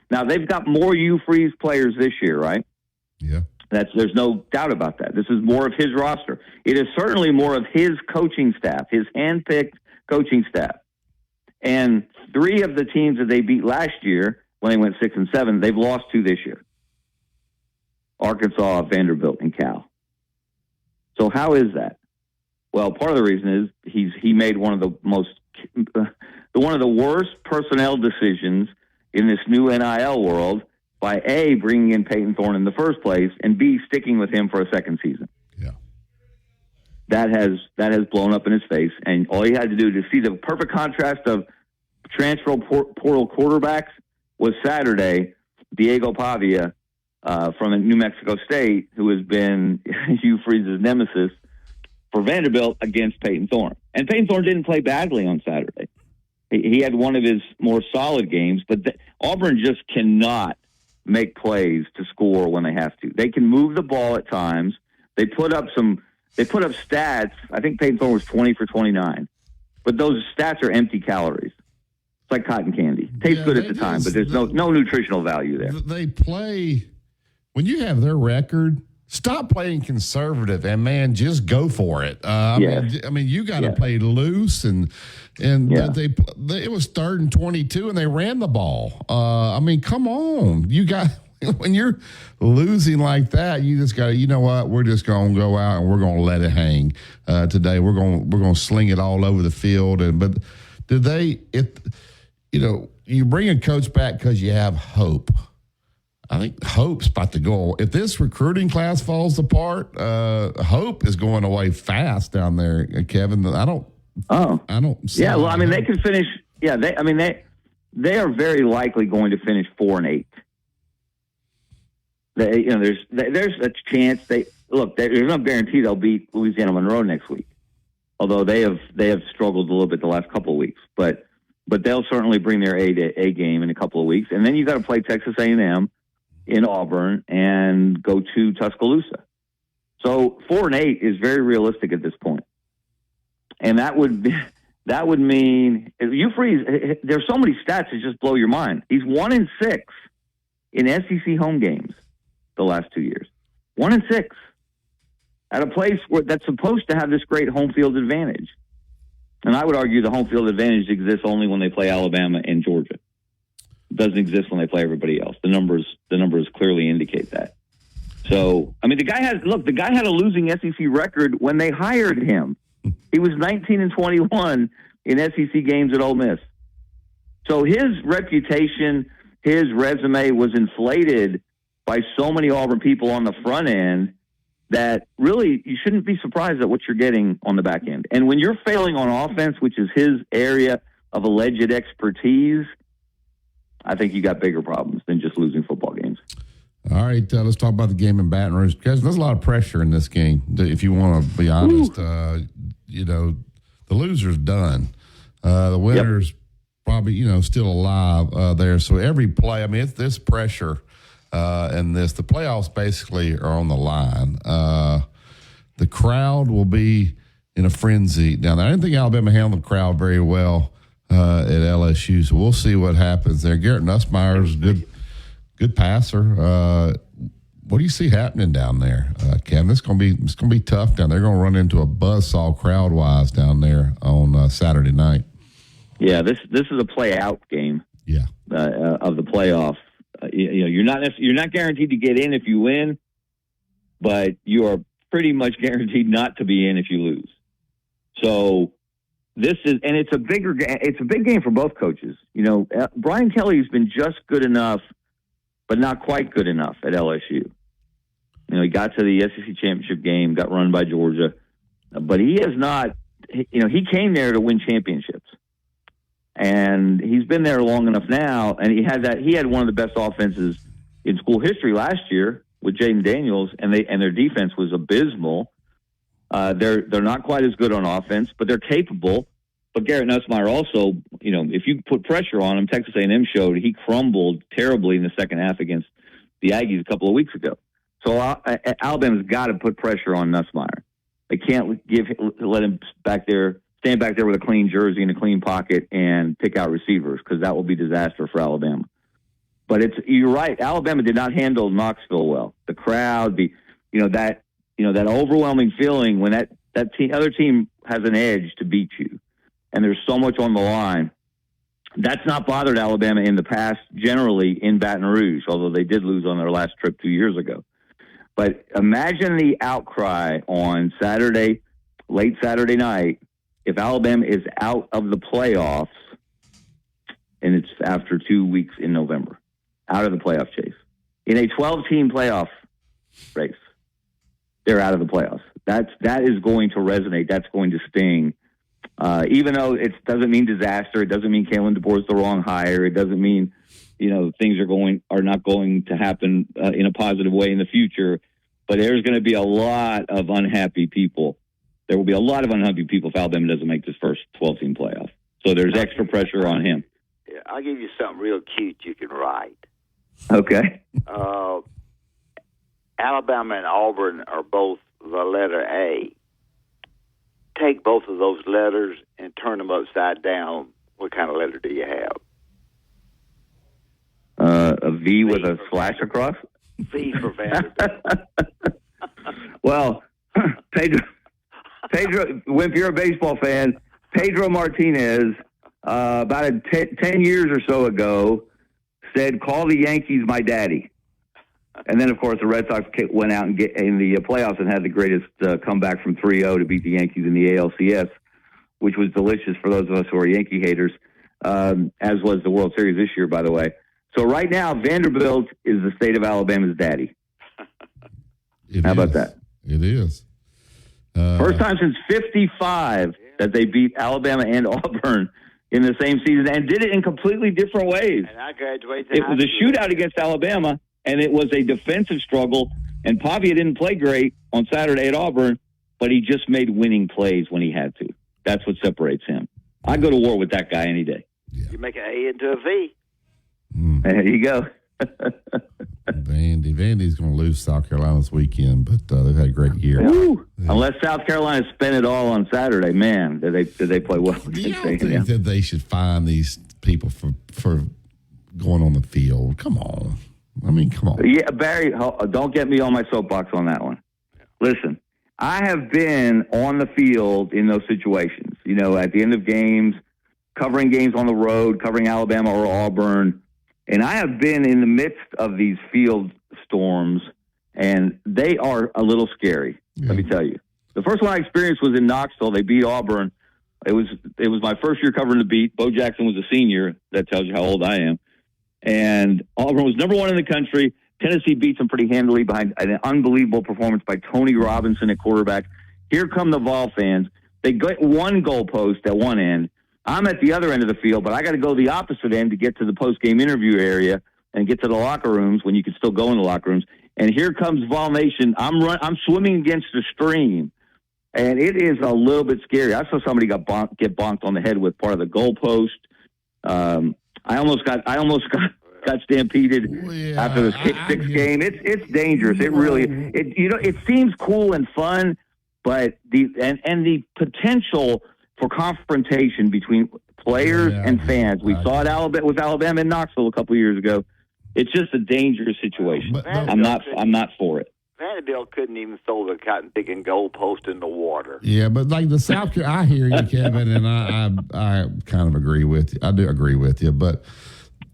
Now, they've got more Hugh Freeze players this year, right? Yeah. There's no doubt about that. This is more of his roster. It is certainly more of his coaching staff, his hand-picked coaching staff. And 3 of the teams that they beat last year, when they went 6-7, they've lost 2 this year. Arkansas, Vanderbilt, and Cal. So how is that? Well, part of the reason is he made one of the worst personnel decisions in this new NIL world by A, bringing in Peyton Thorne in the first place, and B, sticking with him for a second season. Yeah. That has blown up in his face, and all he had to do to see the perfect contrast of transfer portal quarterbacks was Saturday, Diego Pavia from New Mexico State, who has been Hugh Freeze's nemesis for Vanderbilt against Peyton Thorne. And Peyton Thorne didn't play badly on Saturday. He had one of his more solid games, but Auburn just cannot make plays to score when they have to. They can move the ball at times. They put up stats. I think Peyton Thorne was 20 for 29. But those stats are empty calories. It's like cotton candy. Tastes good at the time, but there's no nutritional value there. They play, when you have their record, stop playing conservative and, man, just go for it. I mean, you got to play loose, and it was 3rd and 22, and they ran the ball. I mean, come on, when you're losing like that, you just got to, you know what? We're just going to go out and we're going to let it hang today. We're going to sling it all over the field. But you bring a coach back because you have hope. I think hope's about to go. If this recruiting class falls apart, hope is going away fast down there, Kevin. I don't. See well, I mean, they can finish. Yeah, they are very likely going to finish 4-8. There's a chance there's no guarantee they'll beat Louisiana Monroe next week, although they have struggled a little bit the last couple of weeks. But they'll certainly bring their A game in a couple of weeks, and then you got to play Texas A&M in Auburn and go to Tuscaloosa. So 4-8 is very realistic at this point. And that would mean Hugh Freeze, there's so many stats that just blow your mind. He's 1-6 in SEC home games the last 2 years. 1-6 at a place that's supposed to have this great home field advantage. And I would argue the home field advantage exists only when they play Alabama and Georgia. It doesn't exist when they play everybody else. The numbers clearly indicate that. So, I mean, the guy had a losing SEC record when they hired him. He was 19-21 in SEC games at Ole Miss. So his reputation, his resume was inflated by so many Auburn people on the front end that really you shouldn't be surprised at what you're getting on the back end. And when you're failing on offense, which is his area of alleged expertise, I think you got bigger problems than just losing football games. All right, let's talk about the game in Baton Rouge. Guys, there's a lot of pressure in this game, if you want to be honest. The loser's done. The winner's probably, still alive there. So every play, I mean, there's pressure in this. The playoffs basically are on the line. The crowd will be in a frenzy down there. I didn't think Alabama handled the crowd very well at LSU, so we'll see what happens there. Garrett Nussmeier is a good passer. What do you see happening down there, Kevin? It's going to be tough down there. They're going to run into a buzzsaw crowd-wise down there on Saturday night. Yeah, this is a play-out game. Yeah, of the playoff. You're not guaranteed to get in if you win, but you are pretty much guaranteed not to be in if you lose. So it's a big game for both coaches. Brian Kelly's been just good enough, but not quite good enough at LSU. He got to the SEC championship game, got run by Georgia, but he has not. He came there to win championships, and he's been there long enough now. And he had one of the best offenses in school history last year with Jaden Daniels, and their defense was abysmal. They're not quite as good on offense, but they're capable. But Garrett Nussmeier also, if you put pressure on him, Texas A&M showed he crumbled terribly in the second half against the Aggies a couple of weeks ago. So Alabama's got to put pressure on Nussmeier. They can't let him stand back there with a clean jersey and a clean pocket and pick out receivers, because that will be disaster for Alabama. But you're right. Alabama did not handle Knoxville well. The crowd, that overwhelming feeling when that other team has an edge to beat you, and there's so much on the line. That's not bothered Alabama in the past, generally in Baton Rouge, although they did lose on their last trip 2 years ago. But imagine the outcry on late Saturday night, if Alabama is out of the playoffs, and it's after 2 weeks in November, out of the playoff chase. In a 12-team playoff race, they're out of the playoffs. That is going to resonate. That's going to sting. Even though it doesn't mean disaster, it doesn't mean Kalen DeBoer is the wrong hire. It doesn't mean things are not going to happen in a positive way in the future. But there's going to be a lot of unhappy people. There will be a lot of unhappy people if Alabama doesn't make this first 12-team playoff. So there's extra pressure on him. Yeah, I'll give you something real cute you can write. Okay. Alabama and Auburn are both the letter A. Take both of those letters and turn them upside down. What kind of letter do you have? A V with a slash across? V for Vanderbilt. Well, Pedro, if you're a baseball fan, Pedro Martinez, about 10 years or so ago, said, "Call the Yankees my daddy." And then, of course, the Red Sox went out and in the playoffs and had the greatest comeback from 3-0 to beat the Yankees in the ALCS, which was delicious for those of us who are Yankee haters, as was the World Series this year, by the way. So right now, Vanderbilt is the state of Alabama's daddy. How about that? It is. First time since 55 that they beat Alabama and Auburn in the same season, and did it in completely different ways. And I graduated. It was a shootout against Alabama, and it was a defensive struggle. And Pavia didn't play great on Saturday at Auburn, but he just made winning plays when he had to. That's what separates him. I'd go to war with that guy any day. You make an A into a V. There you go. Vandy's going to lose South Carolina this weekend, but they've had a great year. Yeah. Unless South Carolina spent it all on Saturday, man, did they play well? You don't think that they should fine these people for going on the field? Come on. I mean, come on. Yeah, Barry, don't get me on my soapbox on that one. Listen, I have been on the field in those situations, at the end of games, covering games on the road, covering Alabama or Auburn. And I have been in the midst of these field storms, and they are a little scary, let me tell you. The first one I experienced was in Knoxville. They beat Auburn. It was my first year covering the beat. Bo Jackson was a senior. That tells you how old I am. And Auburn was number one in the country. Tennessee beats them pretty handily behind an unbelievable performance by Tony Robinson at quarterback. Here come the Vol fans. They get one goalpost at one end. I'm at the other end of the field, but I got to go the opposite end to get to the post-game interview area and get to the locker rooms when you can still go in the locker rooms. And here comes Vol Nation. I'm swimming against the stream, and it is a little bit scary. I saw somebody get bonked on the head with part of the goalpost. I almost got stampeded after the kick six game. It's dangerous. It really it seems cool and fun, but the potential for confrontation between players and fans. We saw it with Alabama and Knoxville a couple of years ago. It's just a dangerous situation. I'm not for it. Vanderbilt couldn't even throw the cotton-picking goalpost in the water. Yeah, but like the South Carolina, I hear you, Kevin, and I kind of agree with you. I do agree with you, but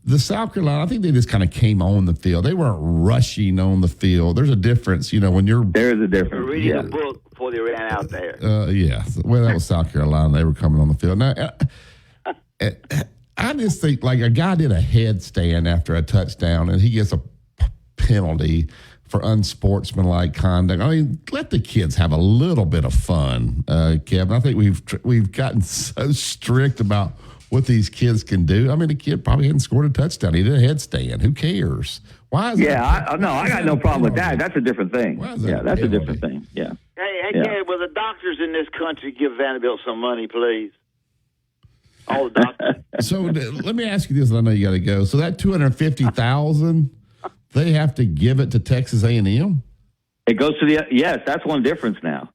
the South Carolina, I think they just kind of came on the field. They weren't rushing on the field. There's a difference, when you're... There's a difference. They were reading a book before they ran out there. Yeah. Well, that was South Carolina. They were coming on the field. Now, I just think, like, a guy did a headstand after a touchdown, and he gets a penalty for unsportsmanlike conduct. I mean, let the kids have a little bit of fun, Kevin. I think we've gotten so strict about what these kids can do. I mean, the kid probably hadn't scored a touchdown. He did a headstand. Who cares? Why is I got no problem with that. That's a different thing. Yeah, that's a different thing. Yeah. Hey, Gary, will the doctors in this country give Vanderbilt some money, please? All the doctors. So let me ask you this. I know you got to go. So that $250,000, they have to give it to Texas A&M? It goes to yes, that's one difference now.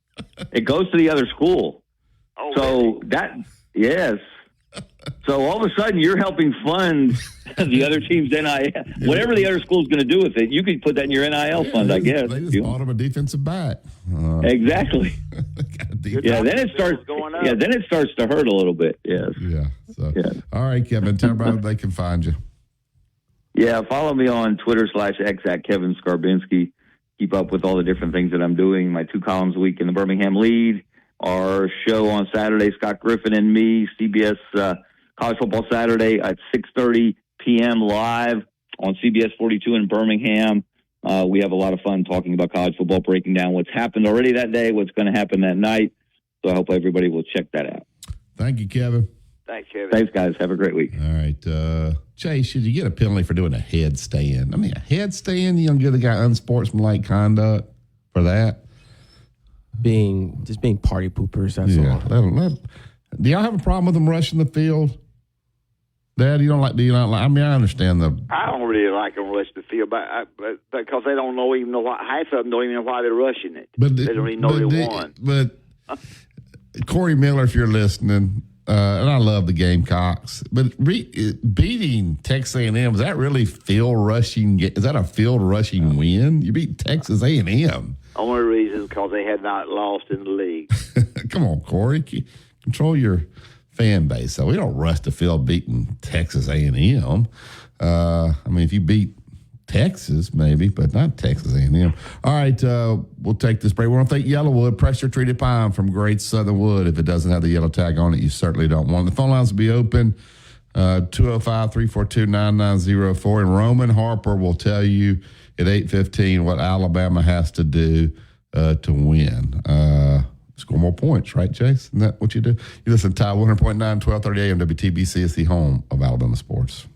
It goes to the other school. Oh, so really? Yes. So all of a sudden you're helping fund the other team's NIL. Whatever the other school's going to do with it, you could put that in your NIL fund, I guess. They just bought him a defensive back. Exactly. Then it starts going up. Yeah, then it starts to hurt a little bit. Yes. Yeah. So, all right, Kevin, tell everybody they can find you. Yeah, follow me on Twitter/X at Kevin Skarbinski. Keep up with all the different things that I'm doing. My 2 columns a week in the Birmingham Lead. Our show on Saturday, Scott Griffin and me, CBS College Football Saturday at 6:30 p.m. live on CBS 42 in Birmingham. We have a lot of fun talking about college football, breaking down what's happened already that day, what's going to happen that night. So I hope everybody will check that out. Thank you, Kevin. Thanks, Kevin. Thanks, guys. Have a great week. All right. Chase, should you get a penalty for doing a headstand? I mean, a headstand, you don't give the guy unsportsmanlike conduct for that? Being party poopers, that's all. Do y'all have a problem with them rushing the field? Dad, do you not like? I mean, I understand I don't really like them rushing the field, but because they don't even know why. Half of them don't even know why they're rushing it. They don't even know they won. But Corey Miller, if you're listening, and I love the Gamecocks, but beating Texas A&M, is that really field rushing? Is that a field rushing win? You beat Texas A&M. Only reason because they had not lost in the league. Come on, Corey, control your fan base. So we don't rush the field beating Texas A&M. I mean, if you beat Texas, maybe, but not Texas A&M. All right, we'll take this break. We want to thank Yellowwood, pressure-treated pine from Great Southern Wood. If it doesn't have the yellow tag on it, you certainly don't want it. The phone lines will be open, 205-342-9904. And Roman Harper will tell you at 8:15 what Alabama has to do to win. Score more points, right, Chase? Isn't that what you do? You listen to Tide 100.9, 1230 AM. WTBC is the home of Alabama sports.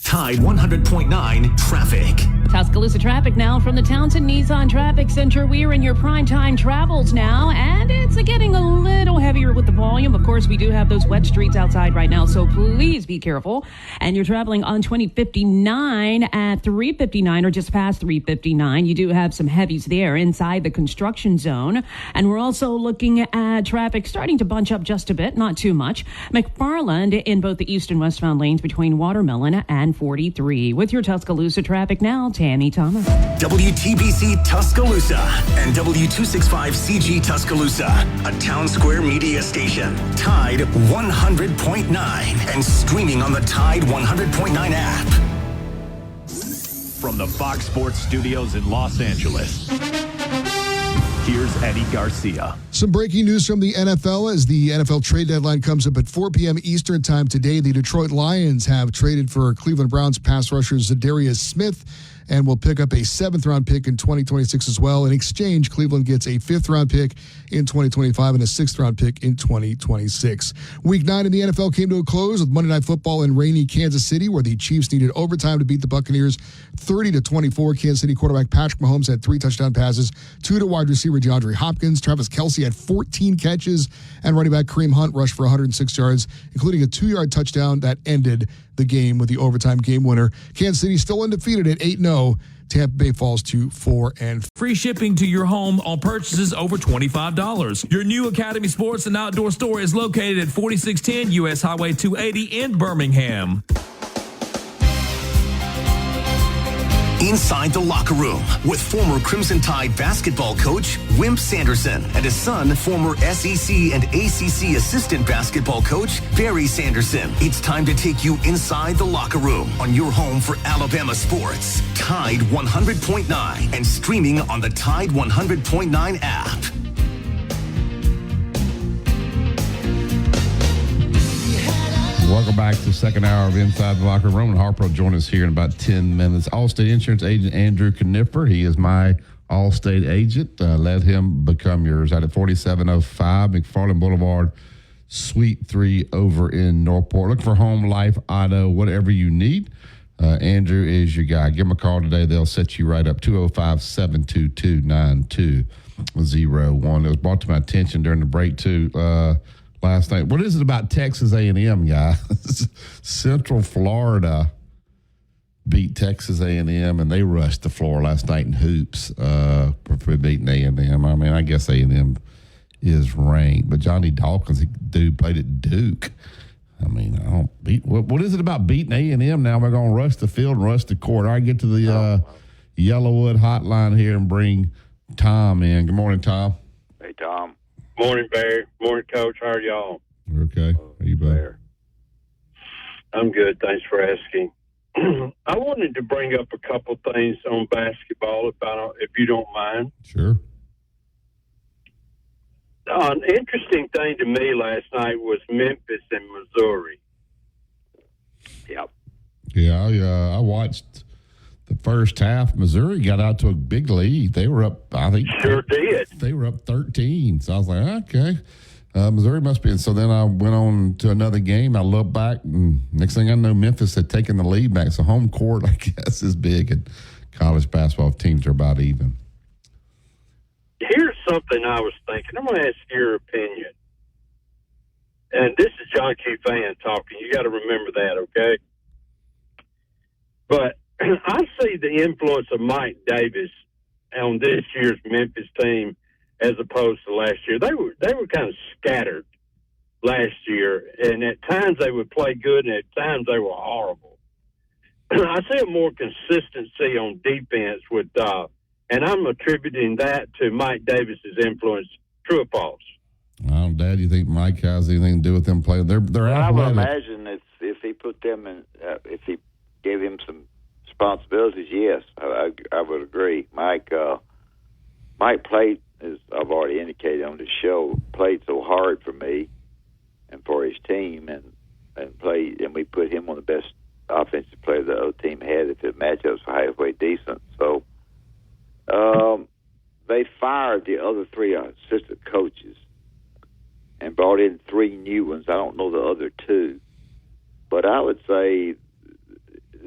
Tide 100.9 traffic. Tuscaloosa traffic now from the Townsend Nissan Traffic Center. We're in your primetime travels now, and it's getting a little heavier with the volume. Of course, we do have those wet streets outside right now, so please be careful. And you're traveling on 2059 at 359 or just past 359. You do have some heavies there inside the construction zone. And we're also looking at traffic starting to bunch up just a bit, not too much. McFarland in both the east and westbound lanes between Watermelon and 43. With your Tuscaloosa traffic now, Tammy Thomas. WTBC Tuscaloosa and W265CG Tuscaloosa, a Town Square media station. Tide 100.9 and streaming on the Tide 100.9 app. From the Fox Sports Studios in Los Angeles, here's Eddie Garcia. Some breaking news from the NFL as the NFL trade deadline comes up at 4 p.m. Eastern time today. The Detroit Lions have traded for Cleveland Browns pass rusher Zadarius Smith and will pick up a 7th-round pick in 2026 as well. In exchange, Cleveland gets a 5th-round pick in 2025 and a 6th-round pick in 2026. Week 9 in the NFL came to a close with Monday Night Football in rainy Kansas City, where the Chiefs needed overtime to beat the Buccaneers 30-24. Kansas City quarterback Patrick Mahomes had 3 touchdown passes, 2 to wide receiver DeAndre Hopkins. Travis Kelce had 14 catches, and running back Kareem Hunt rushed for 106 yards, including a 2-yard touchdown that ended the game with the overtime game winner. Kansas City still undefeated at 8-0. Tampa Bay falls to 4-4. Free shipping to your home on purchases over $25. Your new Academy Sports and Outdoor store is located at 4610 U.S. Highway 280 in Birmingham. Inside the Locker Room with former Crimson Tide basketball coach Wimp Sanderson and his son, former SEC and ACC assistant basketball coach Barry Sanderson. It's time to take you inside the Locker Room on your home for Alabama sports. Tide 100.9 and streaming on the Tide 100.9 app. Welcome back to the second hour of Inside the Locker Room. And Harper will join us here in about 10 minutes. Allstate Insurance agent Andrew Knipper. He is my Allstate agent. Let him become yours out at 4705 McFarland Boulevard, Suite 3 over in Northport. Look for home, life, auto, whatever you need. Andrew is your guy. Give him a call today. They'll set you right up. 205-722-9201. It was brought to my attention during the break, too, last night. What is it about Texas A&M, guys? Central Florida beat Texas A&M, and they rushed the floor last night in hoops for beating A&M. I mean, I guess A&M is ranked, but Johnny Dawkins, dude, played at Duke. I mean, I don't beat. What is it about beating A&M now? We're going to rush the field and rush the court. I get to the Yellowwood hotline here and bring Tom in. Good morning, Tom. Hey, Tom. Morning, Barry. Morning, Coach. How are y'all? We're okay. How are you, bud? I'm good. Thanks for asking. I wanted to bring up a couple things on basketball, if you don't mind. Sure. An interesting thing to me last night was Memphis and Missouri. Yep. Yeah, I watched the first half. Missouri got out to a big lead. They were up, I think. Sure did. They were up 13. So I was like, okay. Missouri must be. And so then I went on to another game. I looked back, and next thing I know, Memphis had taken the lead back. So home court, I guess, is big, and college basketball teams are about even. Here's something I was thinking. I'm going to ask your opinion. And this is John Q. Fan talking. You got to remember that, okay? But I see the influence of Mike Davis on this year's Memphis team as opposed to last year. They were kind of scattered last year, and at times they would play good, and at times they were horrible. I see a more consistency on defense with and I'm attributing that to Mike Davis's influence. True or false? Well, Dad, you think Mike has anything to do with them playing? They're I athletic. would imagine if he put them in, if he gave him some responsibilities, yes, I would agree. Mike played, as I've already indicated on the show, played so hard for me and for his team, and played, and we put him on the best offensive player the other team had if the matchups were halfway decent. So they fired the other three assistant coaches and brought in three new ones. I don't know the other two, but I would say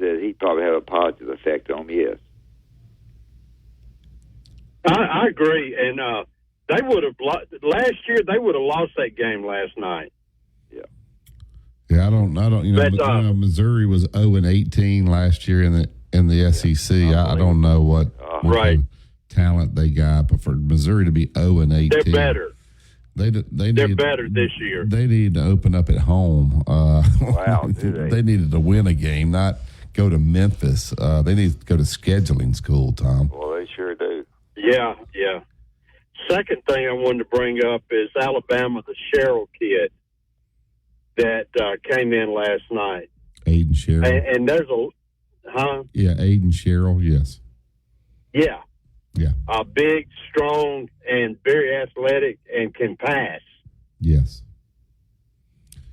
that he probably had a positive effect on him, yes. I agree, and they would have last year. They would have lost that game last night. Yeah, I don't. You know, Missouri was 0-18 last year in the SEC. I don't know what kind of talent they got, but for Missouri to be 0-18, they're better. They're better this year. They need to open up at home. Wow, do they? They needed to win a game, not go to Memphis. They need to go to scheduling school, Tom. Well, they sure do. Yeah. Second thing I wanted to bring up is Alabama, the Sherrill kid that came in last night. Aiden Sherrill. And there's Yeah, Aiden Sherrill, yes. Yeah. Yeah. Big, strong, and very athletic, and can pass. Yes.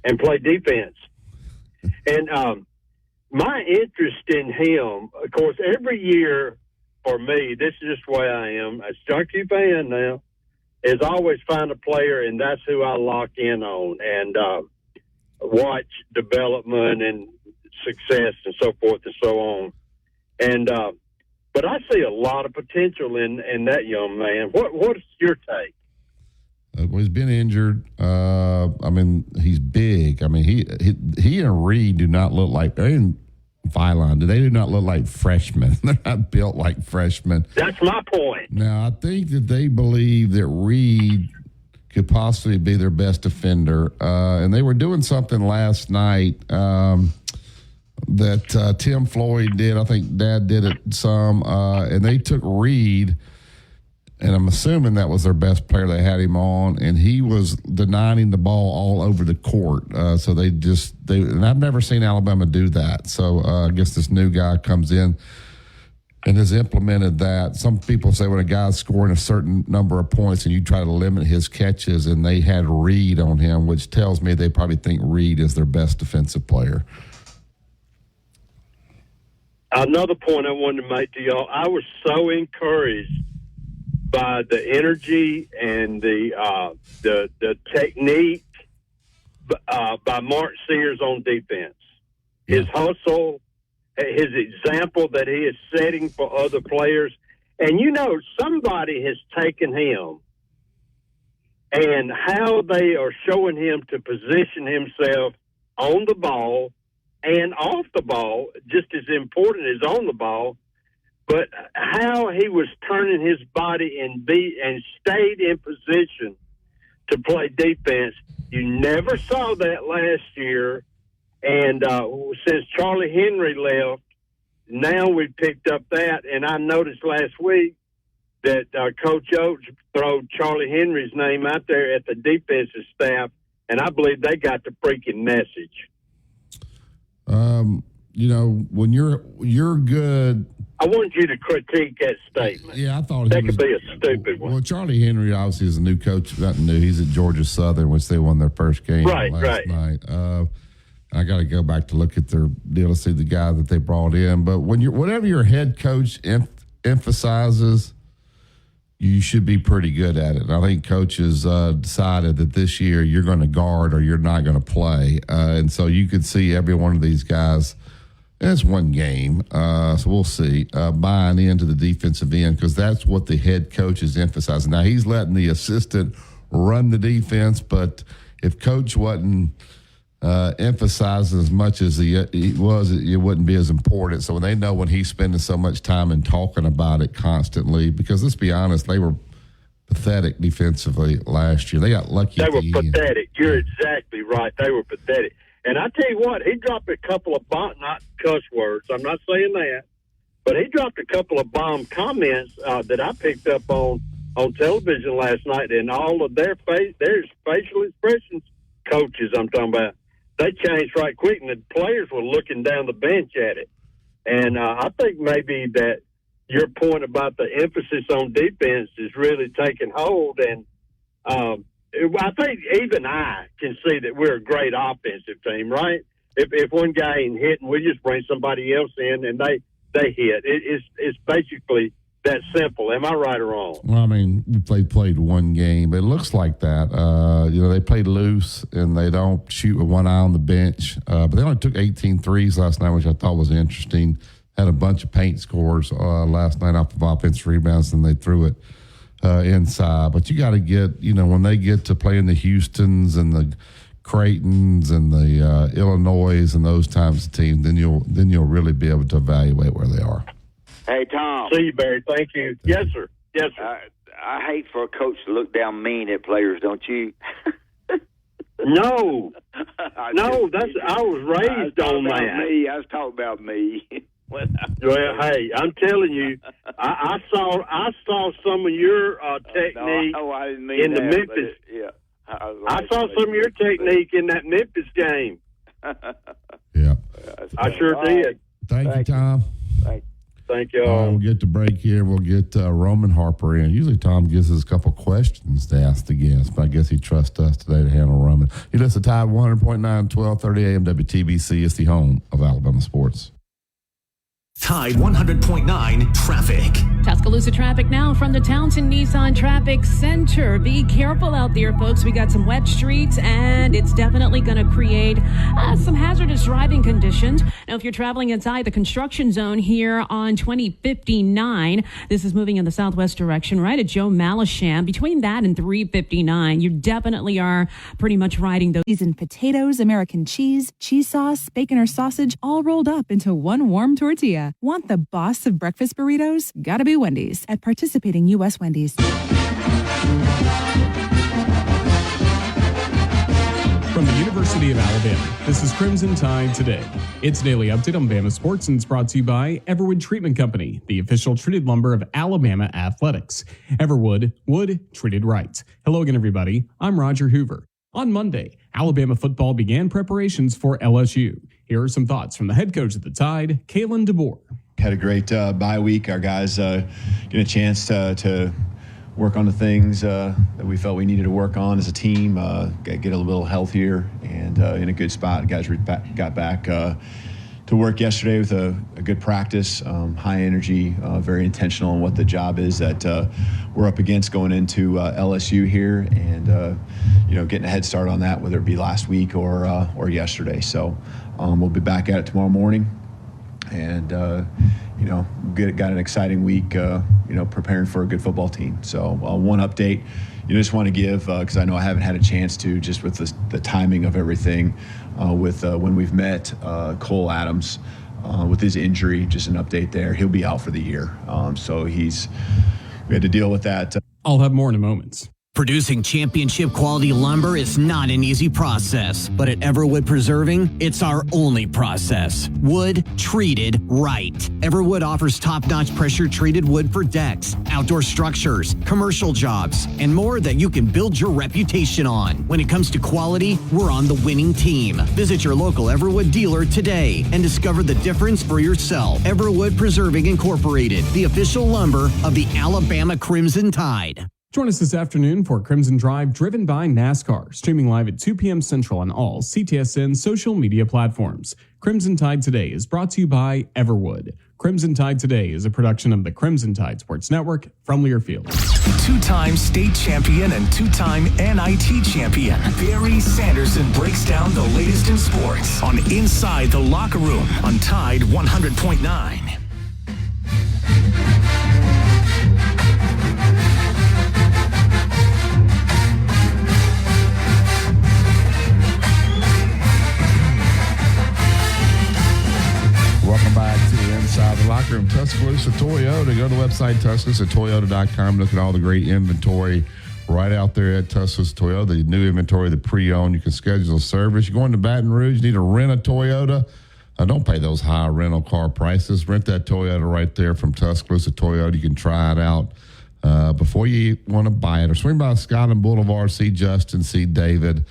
And play defense. And my interest in him, of course, every year for me, this is just the way I am, as a Junkie fan now, is always find a player, and that's who I lock in on and watch development and success and so forth and so on. And but I see a lot of potential in that young man. What's your take? Well, he's been injured. I mean, he's big. I mean, he and Reed do not look like. Violon. They do not look like freshmen. They're not built like freshmen. That's my point. Now, I think that they believe that Reed could possibly be their best defender. And they were doing something last night that Tim Floyd did. I think Dad did it some. And they took Reed, and I'm assuming that was their best player. They had him on, and he was denying the ball all over the court. So and I've never seen Alabama do that. So I guess this new guy comes in and has implemented that. Some people say when a guy's scoring a certain number of points and you try to limit his catches, and they had Reed on him, which tells me they probably think Reed is their best defensive player. Another point I wanted to make to y'all, I was so encouraged by the energy and the technique by Mark Sears on defense. His hustle, his example that he is setting for other players. And, somebody has taken him and how they are showing him to position himself on the ball and off the ball, just as important as on the ball, but how he was turning his body and stayed in position to play defense. You never saw that last year. And since Charlie Henry left, now we've picked up that. And I noticed last week that Coach Oates threw Charlie Henry's name out there at the defensive staff, and I believe they got the freaking message. When you're good. I want you to critique that statement. Yeah, I thought that could be a stupid one. Well, Charlie Henry obviously is a new coach. Not new. He's at Georgia Southern, which they won their first game last night. I got to go back to look at their deal to see the guy that they brought in. But whatever your head coach emphasizes, you should be pretty good at it. I think coaches decided that this year you're going to guard or you're not going to play. And so you could see every one of these guys. That's one game, so we'll see, buying into the defensive end because that's what the head coach is emphasizing. Now, he's letting the assistant run the defense, but if coach wasn't emphasizing as much as he was, it wouldn't be as important. So when they know when he's spending so much time and talking about it constantly, because let's be honest, they were pathetic defensively last year. They got lucky. They were pathetic. You're exactly right. They were pathetic. And I tell you what, he dropped a couple of not cuss words. I'm not saying that, but he dropped a couple of bomb comments that I picked up on television last night, and all of their facial expressions, coaches I'm talking about, they changed right quick, and the players were looking down the bench at it. And I think maybe that your point about the emphasis on defense is really taking hold, and I think even I can see that we're a great offensive team, right? If one guy ain't hitting, we just bring somebody else in and they hit. It's basically that simple. Am I right or wrong? Well, I mean, they played one game. It looks like that. They played loose and they don't shoot with one eye on the bench. But they only took 18 threes last night, which I thought was interesting. Had a bunch of paint scores last night off of offensive rebounds, and they threw it inside. But you got to get, when they get to playing the Houstons and the Creightons and the Illinois and those types of teams, then you'll really be able to evaluate where they are. Hey, Tom. See you, Barry. Thank you. Yes, sir. Yes, sir. I hate for a coach to look down mean at players, don't you? No. I was raised on that. I was talking about me. Well, hey, I'm telling you, I saw some of your technique in the Memphis. I saw some of your technique in that Memphis game. Yeah, I sure did. Thank you, Tom. Thank you all. We'll get to break here. We'll get Roman Harper in. Usually Tom gives us a couple questions to ask the guests, but I guess he trusts us today to handle Roman. You listen to Tide 100.9, 1230 AM WTBC. It's the home of Alabama sports. Tide 100.9 traffic. Tuscaloosa Tuscaloosa traffic now from the Townsend Nissan Traffic Center. Be careful out there, folks. We got some wet streets, and it's definitely going to create some hazardous driving conditions. Now, if you're traveling inside the construction zone here on 2059, this is moving in the southwest direction, right at Joe Malisham. Between that and 359, you definitely are pretty much riding those. Seasoned potatoes, American cheese, cheese sauce, bacon or sausage, all rolled up into one warm tortilla. Want the boss of breakfast burritos? Gotta be Wendy's at participating U.S. Wendy's. From the University of Alabama, this is Crimson Tide Today. It's a daily update on Bama sports, and it's brought to you by Everwood Treatment Company, the official treated lumber of Alabama athletics. Everwood, wood treated right. Hello again, everybody. I'm Roger Hoover. On Monday, Alabama football began preparations for LSU. Here are some thoughts from the head coach of the Tide, Kalen DeBoer. Had a great bye week. Our guys get a chance to work on the things that we felt we needed to work on as a team, get a little healthier and in a good spot. Guys got back to work yesterday with a good practice, high energy, very intentional on what the job is that we're up against going into LSU here, and getting a head start on that, whether it be last week or yesterday. So we'll be back at it tomorrow morning, and got an exciting week, preparing for a good football team. So one update, just want to give, because I know I haven't had a chance to, just with the timing of everything, with when we've met Cole Adams with his injury, just an update there. He'll be out for the year. So we had to deal with that. I'll have more in a moment. Producing championship quality lumber is not an easy process, but at Everwood Preserving, it's our only process. Wood treated right. Everwood offers top-notch pressure-treated wood for decks, outdoor structures, commercial jobs, and more that you can build your reputation on. When it comes to quality, we're on the winning team. Visit your local Everwood dealer today and discover the difference for yourself. Everwood Preserving Incorporated, the official lumber of the Alabama Crimson Tide. Join us this afternoon for Crimson Drive, driven by NASCAR, streaming live at 2 p.m. Central on all CTSN social media platforms. Crimson Tide Today is brought to you by Everwood. Crimson Tide Today is a production of the Crimson Tide Sports Network from Learfield. Two-time state champion and two-time NIT champion, Barry Sanderson breaks down the latest in sports on Inside the Locker Room on Tide 100.9. Welcome back to the Inside the Locker Room. Tuscaloosa Toyota. Go to the website, TuscaloosaToyota.com. Look at all the great inventory right out there at Tuscaloosa Toyota. The new inventory, the pre-owned. You can schedule a service. You're going to Baton Rouge, you need to rent a Toyota. Don't pay those high rental car prices. Rent that Toyota right there from Tuscaloosa Toyota. You can try it out before you want to buy it. Or swing by Scotland Boulevard, see Justin, see David,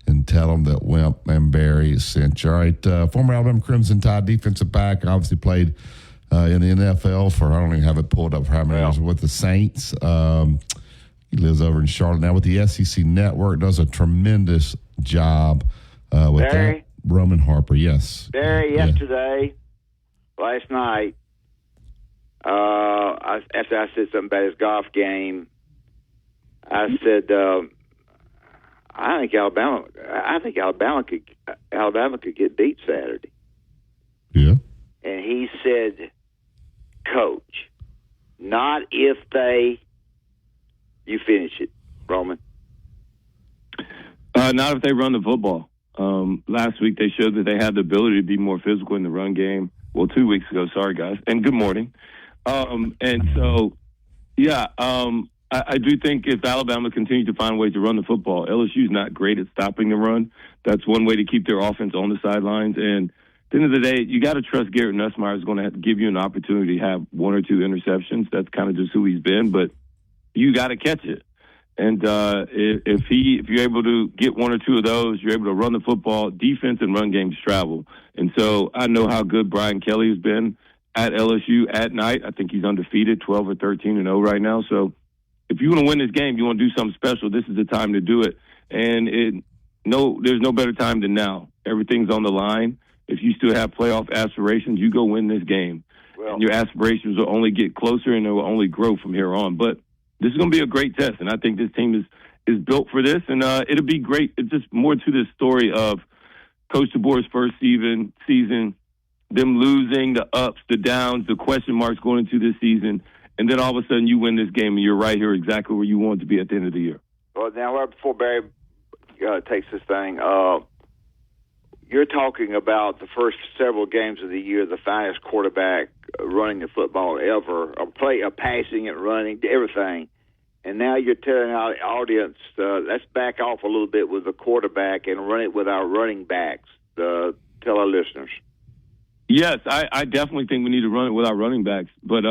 and tell them that Wimp and Barry sent you. All right, former Alabama Crimson Tide defensive back, obviously played in the NFL for, I don't even have it pulled up for how many years, with the Saints. He lives over in Charlotte now with the SEC Network, does a tremendous job with Barry? that. Roman Harper, yes. Barry, yesterday, last night, after I said something about his golf game, I said, I think Alabama could get beat Saturday. Yeah. And he said, Coach, not if you finish it, Roman. Not if they run the football. Last week they showed that they had the ability to be more physical in the run game. Well, 2 weeks ago, sorry guys, and good morning. And so, yeah, I do think if Alabama continues to find ways to run the football, LSU's not great at stopping the run. That's one way to keep their offense on the sidelines. And at the end of the day, you got to trust Garrett Nussmeier is going to have to give you an opportunity to have one or two interceptions. That's kind of just who he's been, but you got to catch it. And if you're able to get one or two of those, you're able to run the football. Defense and run games travel. And so I know how good Brian Kelly has been at LSU at night. I think he's undefeated, 12 or 13-0 right now. So if you want to win this game, you want to do something special, this is the time to do it. And there's no better time than now. Everything's on the line. If you still have playoff aspirations, you go win this game. and your aspirations will only get closer and it will only grow from here on. But this is going to be a great test, and I think this team is built for this, and it'll be great. It's just more to this story of Coach DeBoer's first season, them losing, the ups, the downs, the question marks going into this season, and then all of a sudden you win this game and you're right here exactly where you want to be at the end of the year. Well, now, right before Barry takes this thing, you're talking about the first several games of the year, the finest quarterback running the football ever, passing it, running, everything. And now you're telling our audience, let's back off a little bit with the quarterback and run it with our running backs. Tell our listeners. Yes, I definitely think we need to run it with our running backs. But,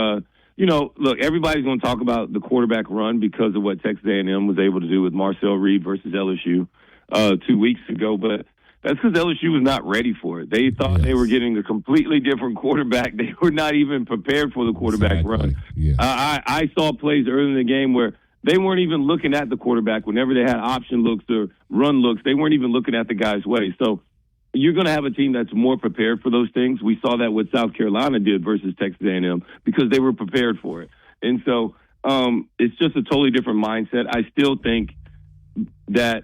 look, everybody's going to talk about the quarterback run because of what Texas A&M was able to do with Marcel Reed versus LSU 2 weeks ago. But that's because LSU was not ready for it. They thought they were getting a completely different quarterback. They were not even prepared for the quarterback run. Yeah. I saw plays early in the game where they weren't even looking at the quarterback. Whenever they had option looks or run looks, they weren't even looking at the guy's way. So you're going to have a team that's more prepared for those things. We saw that what South Carolina did versus Texas A&M because they were prepared for it. And so it's just a totally different mindset. I still think that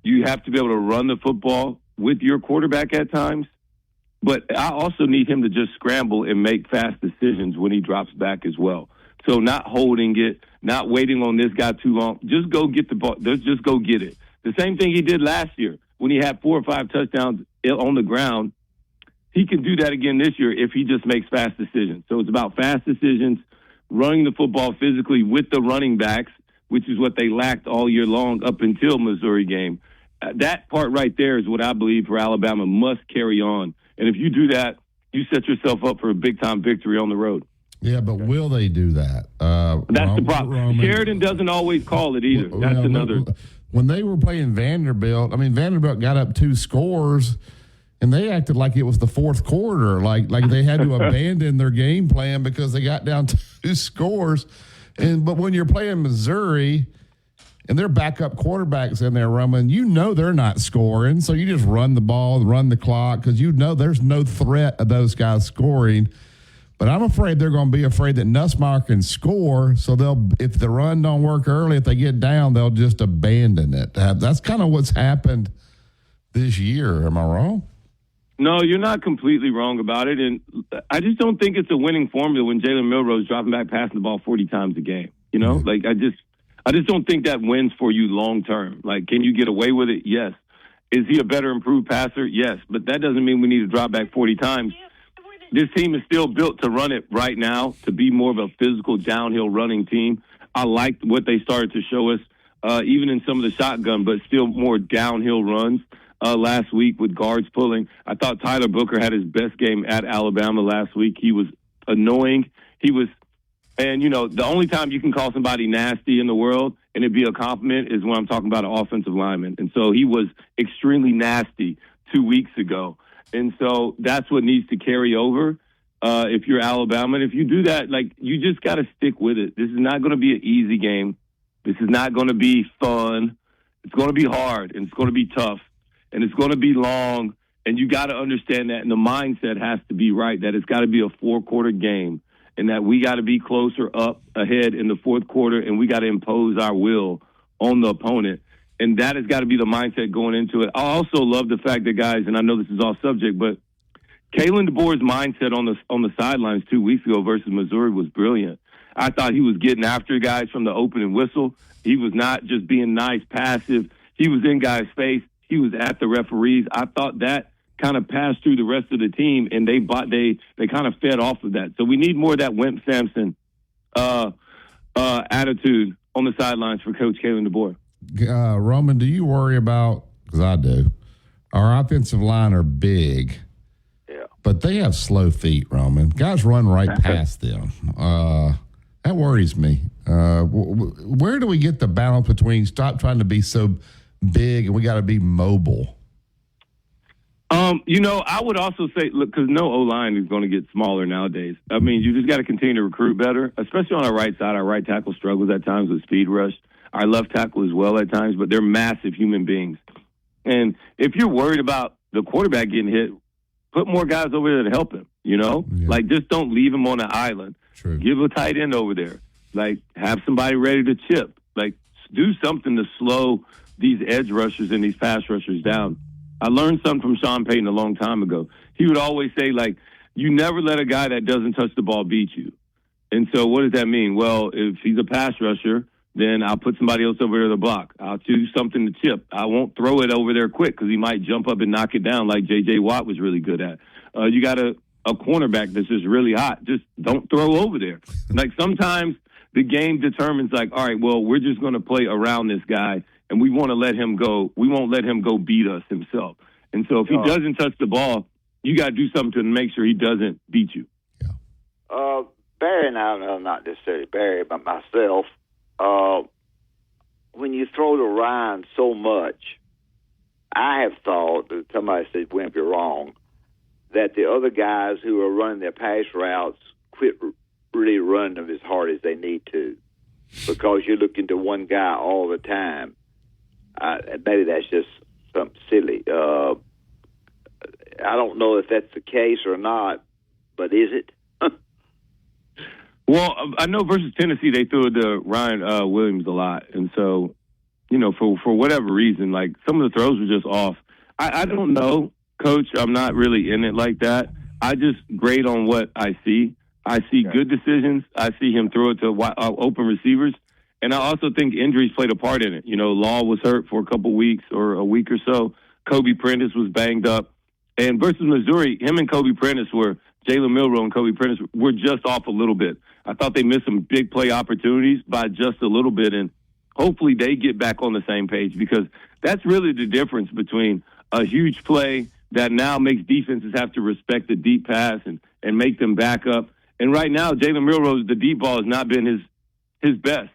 you have to be able to run the football with your quarterback at times, but I also need him to just scramble and make fast decisions when he drops back as well. So not holding it, not waiting on this guy too long. Just go get the ball. Just go get it. The same thing he did last year when he had 4 or 5 touchdowns on the ground. He can do that again this year if he just makes fast decisions. So it's about fast decisions, running the football physically with the running backs, which is what they lacked all year long up until Missouri game. That part right there is what I believe for Alabama must carry on. And if you do that, you set yourself up for a big-time victory on the road. Yeah, but will they do that? That's the problem. Sheridan doesn't always call it either. That's another. When they were playing Vanderbilt, Vanderbilt got up 2 scores, and they acted like it was the fourth quarter, like they had to abandon their game plan because they got down 2 scores. But when you're playing Missouri and their backup quarterbacks in there running, they're not scoring, so you just run the ball, run the clock, because there's no threat of those guys scoring. But I'm afraid they're going to be afraid that Nussmeier can score, so if the run don't work early, if they get down, they'll just abandon it. That's kind of what's happened this year. Am I wrong? No, you're not completely wrong about it, and I just don't think it's a winning formula when Jalen Milroe is dropping back passing the ball 40 times a game. I just don't think that wins for you long term. Like, can you get away with it? Yes. Is he a better improved passer? Yes. But that doesn't mean we need to drop back 40 times. This team is still built to run it right now, to be more of a physical downhill running team. I liked what they started to show us, even in some of the shotgun, but still more downhill runs last week with guards pulling. I thought Tyler Booker had his best game at Alabama last week. He was annoying. And, the only time you can call somebody nasty in the world and it'd be a compliment is when I'm talking about an offensive lineman. And so he was extremely nasty 2 weeks ago. And so that's what needs to carry over if you're Alabama. And if you do that, you just got to stick with it. This is not going to be an easy game. This is not going to be fun. It's going to be hard, and it's going to be tough, and it's going to be long. And you got to understand that, and the mindset has to be right, that it's got to be a 4-quarter game, and that we got to be closer up ahead in the fourth quarter, and we got to impose our will on the opponent. And that has got to be the mindset going into it. I also love the fact that, guys, and I know this is off subject, but Kalen DeBoer's mindset on the sidelines 2 weeks ago versus Missouri was brilliant. I thought he was getting after guys from the opening whistle. He was not just being nice, passive. He was in guys' face. He was at the referees. I thought that kind of passed through the rest of the team, and they kind of fed off of that. So we need more of that Wimp Sampson attitude on the sidelines for Coach Kalen DeBoer. Roman, do you worry about, because I do, our offensive line are big, but they have slow feet, Roman. Guys run right past them. That worries me. Where do we get the balance between stop trying to be so big and we got to be mobile? I would also say, look, because no O-line is going to get smaller nowadays. I mean, you just got to continue to recruit better, especially on our right side. Our right tackle struggles at times with speed rush. Our left tackle as well at times, but they're massive human beings. And if you're worried about the quarterback getting hit, put more guys over there to help him, you know? Yeah. Like, just don't leave him on an island. True. Give a tight end over there. Like, have somebody ready to chip. Like, do something to slow these edge rushers and these pass rushers down. I learned something from Sean Payton a long time ago. He would always say, like, you never let a guy that doesn't touch the ball beat you. And so what does that mean? Well, if he's a pass rusher, then I'll put somebody else over there to block. I'll choose something to chip. I won't throw it over there quick because he might jump up and knock it down like J.J. Watt was really good at. You got a cornerback that's just really hot. Just don't throw over there. Like, sometimes the game determines, like, all right, well, we're just going to play around this guy, and we want to let him go. We won't let him go beat us himself. And so if he doesn't touch the ball, you got to do something to make sure he doesn't beat you. Barry and I, no, not necessarily Barry, but myself, when you throw to Ryan so much, I have thought, somebody said, Wimp, you're wrong, that the other guys who are running their pass routes quit really running them as hard as they need to, because you're looking to one guy all the time. Maybe that's just something silly. I don't know if that's the case or not, but is it? Well, I know versus Tennessee, they threw it to Ryan Williams a lot. And so, you know, for whatever reason, like, some of the throws were just off. I don't know, Coach. I'm not really in it like that. I just grade on what I see. I see good decisions. I see him throw it to open receivers. And I also think injuries played a part in it. You know, Law was hurt for a couple weeks or a week or so. Kobe Prentice was banged up. And versus Missouri, him and Kobe Prentice Jalen Milroe and Kobe Prentice were just off a little bit. I thought they missed some big play opportunities by just a little bit, and hopefully they get back on the same page, because that's really the difference between a huge play that now makes defenses have to respect the deep pass and make them back up. And right now, Jalen Milroe, the deep ball has not been his best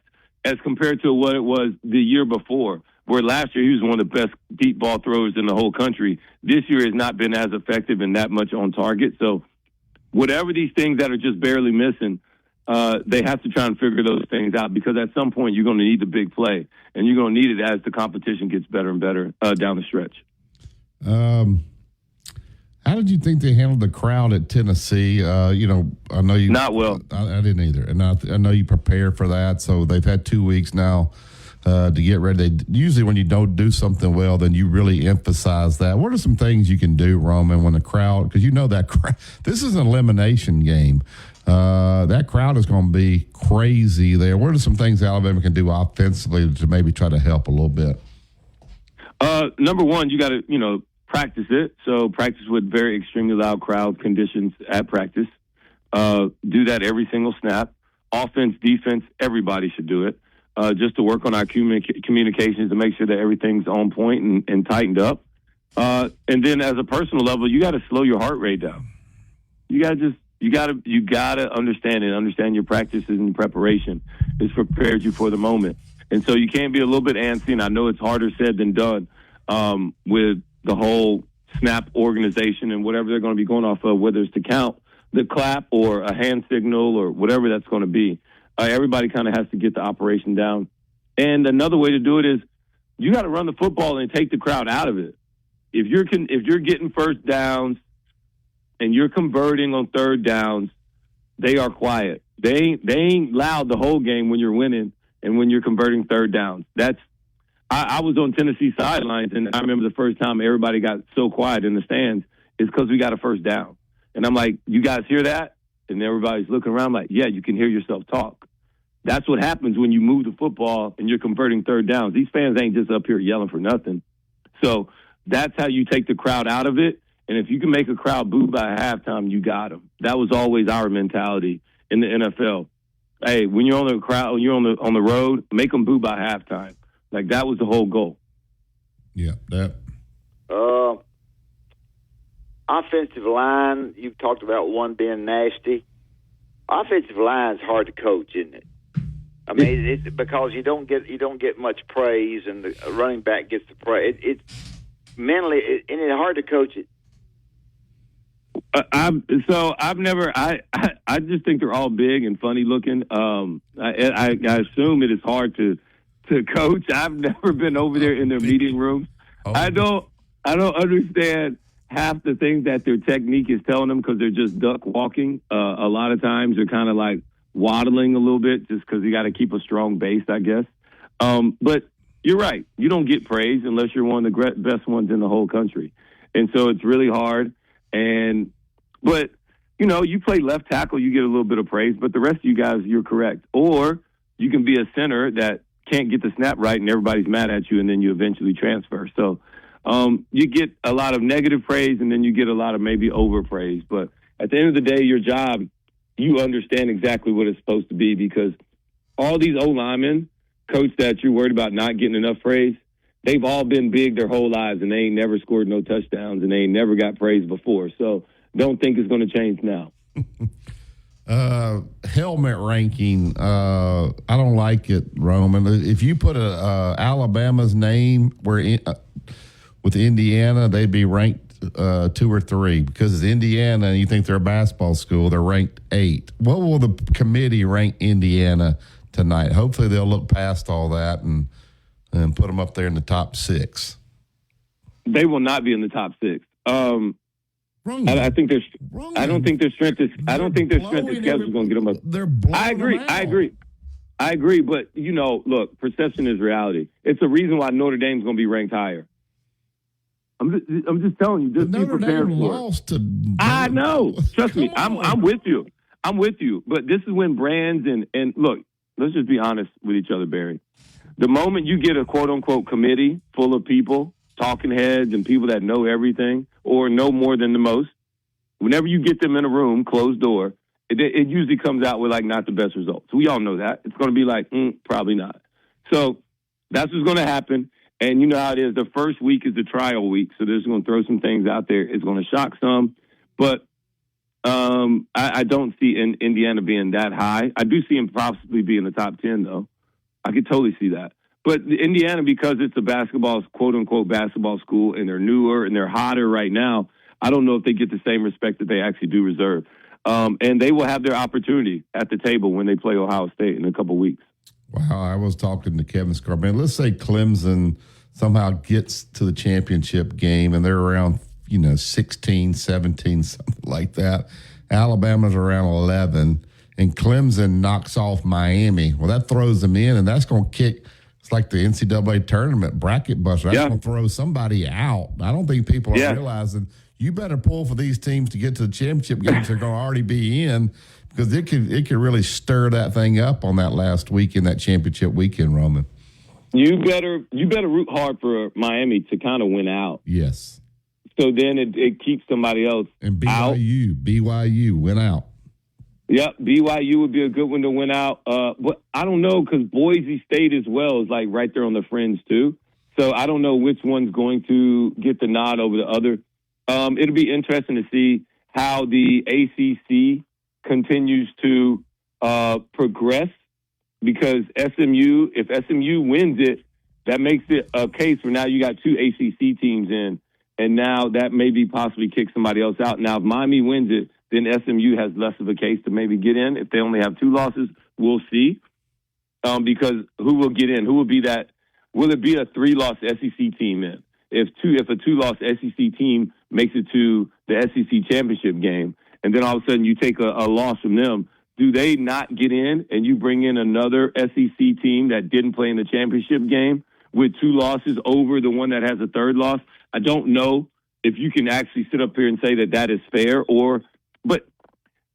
as compared to what it was the year before, where last year he was one of the best deep ball throwers in the whole country. This year has not been as effective and that much on target. So whatever these things that are just barely missing, they have to try and figure those things out, because at some point you're going to need the big play, and you're going to need it as the competition gets better and better down the stretch. How did you think they handled the crowd at Tennessee? You know, I know you not well. I didn't either, and I know you prepared for that. So they've had 2 weeks now to get ready. Usually, when you don't do something well, then you really emphasize that. What are some things you can do, Roman, when the crowd? Because you know that this is an elimination game. That crowd is going to be crazy there. What are some things Alabama can do offensively to maybe try to help a little bit? Number one, you got to, practice it. So practice with very extremely loud crowd conditions at practice. Do that every single snap. Offense, defense, everybody should do it. Just to work on our communications to make sure that everything's on point and tightened up. And then as a personal level, you got to slow your heart rate down. You got to understand it. Understand your practices and preparation. It's prepared you for the moment. And so you can't be a little bit antsy. And I know it's harder said than done with the whole snap organization and whatever they're going to be going off of, whether it's to count the clap or a hand signal or whatever that's going to be. Everybody kind of has to get the operation down. And another way to do it is you got to run the football and take the crowd out of it. If you're getting first downs and you're converting on third downs, they are quiet. They ain't loud the whole game when you're winning and when you're converting third downs. I was on Tennessee sidelines, and I remember the first time everybody got so quiet in the stands is because we got a first down. And I'm like, you guys hear that? And everybody's looking around like, yeah, you can hear yourself talk. That's what happens when you move the football and you're converting third downs. These fans ain't just up here yelling for nothing. So that's how you take the crowd out of it. And if you can make a crowd boo by halftime, you got them. That was always our mentality in the NFL. Hey, when you're on the crowd, when you're on the road, make them boo by halftime. Like, that was the whole goal. Yeah, that. Offensive line, you've talked about one being nasty. Offensive line's hard to coach, isn't it? I mean, it's because you don't get much praise, and the running back gets the praise. It's mentally, isn't it hard to coach it? I just think they're all big and funny looking. I assume it is hard to coach. I've never been over there in their meeting rooms. I don't understand half the things that their technique is telling them because they're just duck walking. A lot of times they're kind of like waddling a little bit just because you got to keep a strong base, I guess. But you're right. You don't get praise unless you're one of the best ones in the whole country. And so it's really hard. But, you know, you play left tackle, you get a little bit of praise. But the rest of you guys, you're correct. Or you can be a center that can't get the snap right and everybody's mad at you, and then you eventually transfer. So you get a lot of negative praise, and then you get a lot of maybe overpraise. But at the end of the day, your job, you understand exactly what it's supposed to be, because all these O-linemen, coach, that you're worried about not getting enough praise, they've all been big their whole lives, and they ain't never scored no touchdowns, and they ain't never got praise before. So don't think it's going to change now. Helmet ranking, I don't like it, Roman. If you put Alabama's name with Indiana, they'd be ranked 2 or 3, because it's Indiana and you think they're a basketball school, they're ranked 8. What will the committee rank Indiana tonight? Hopefully they'll look past all that and put them up there in the top 6. They will not be in the top 6. I think there's. I don't think their strength is. I don't think their strength of schedule is going to get them up. They're I agree. But you know, look, perception is reality. It's a reason why Notre Dame's going to be ranked higher. I'm just telling you. Just be prepared for it. I know. Trust me. I'm with you. I'm with you. But this is when brands and look. Let's just be honest with each other, Barry. The moment you get a quote unquote committee full of people, talking heads and people that know everything or know more than the most, whenever you get them in a room, closed door, it usually comes out with like not the best results. We all know that. It's going to be like, probably not. So that's what's going to happen. And you know how it is. The first week is the trial week. So they're just going to throw some things out there. It's going to shock some. But I don't see Indiana being that high. I do see him possibly be in the top 10, though. I could totally see that. But Indiana, because it's a basketball, quote-unquote basketball school, and they're newer and they're hotter right now, I don't know if they get the same respect that they actually do reserve. And they will have their opportunity at the table when they play Ohio State in a couple weeks. Wow, I was talking to Kevin Scarman. Let's say Clemson somehow gets to the championship game, and they're around, 16, 17, something like that. Alabama's around 11, and Clemson knocks off Miami. Well, that throws them in, and that's going to kick – it's like the NCAA tournament bracket buster. That's going to throw somebody out. I don't think people are realizing you better pull for these teams to get to the championship games they're going to already be in, because it could really stir that thing up on that last weekend, that championship weekend, Roman. You better root hard for Miami to kind of win out. Yes. So then it keeps somebody else out. BYU win out. Yep, BYU would be a good one to win out. But I don't know, because Boise State as well is like right there on the fringe too. So I don't know which one's going to get the nod over the other. It'll be interesting to see how the ACC continues to progress, because SMU, if SMU wins it, that makes it a case for now you got 2 ACC teams in, and now that maybe possibly kick somebody else out. Now, if Miami wins it, then SMU has less of a case to maybe get in. If they only have 2 losses, we'll see. Because who will get in? Who will be that? Will it be a 3-loss SEC team in? If a 2-loss SEC team makes it to the SEC championship game, and then all of a sudden you take a loss from them, do they not get in, and you bring in another SEC team that didn't play in the championship game with 2 losses over the one that has a 3rd loss? I don't know if you can actually sit up here and say that is fair, but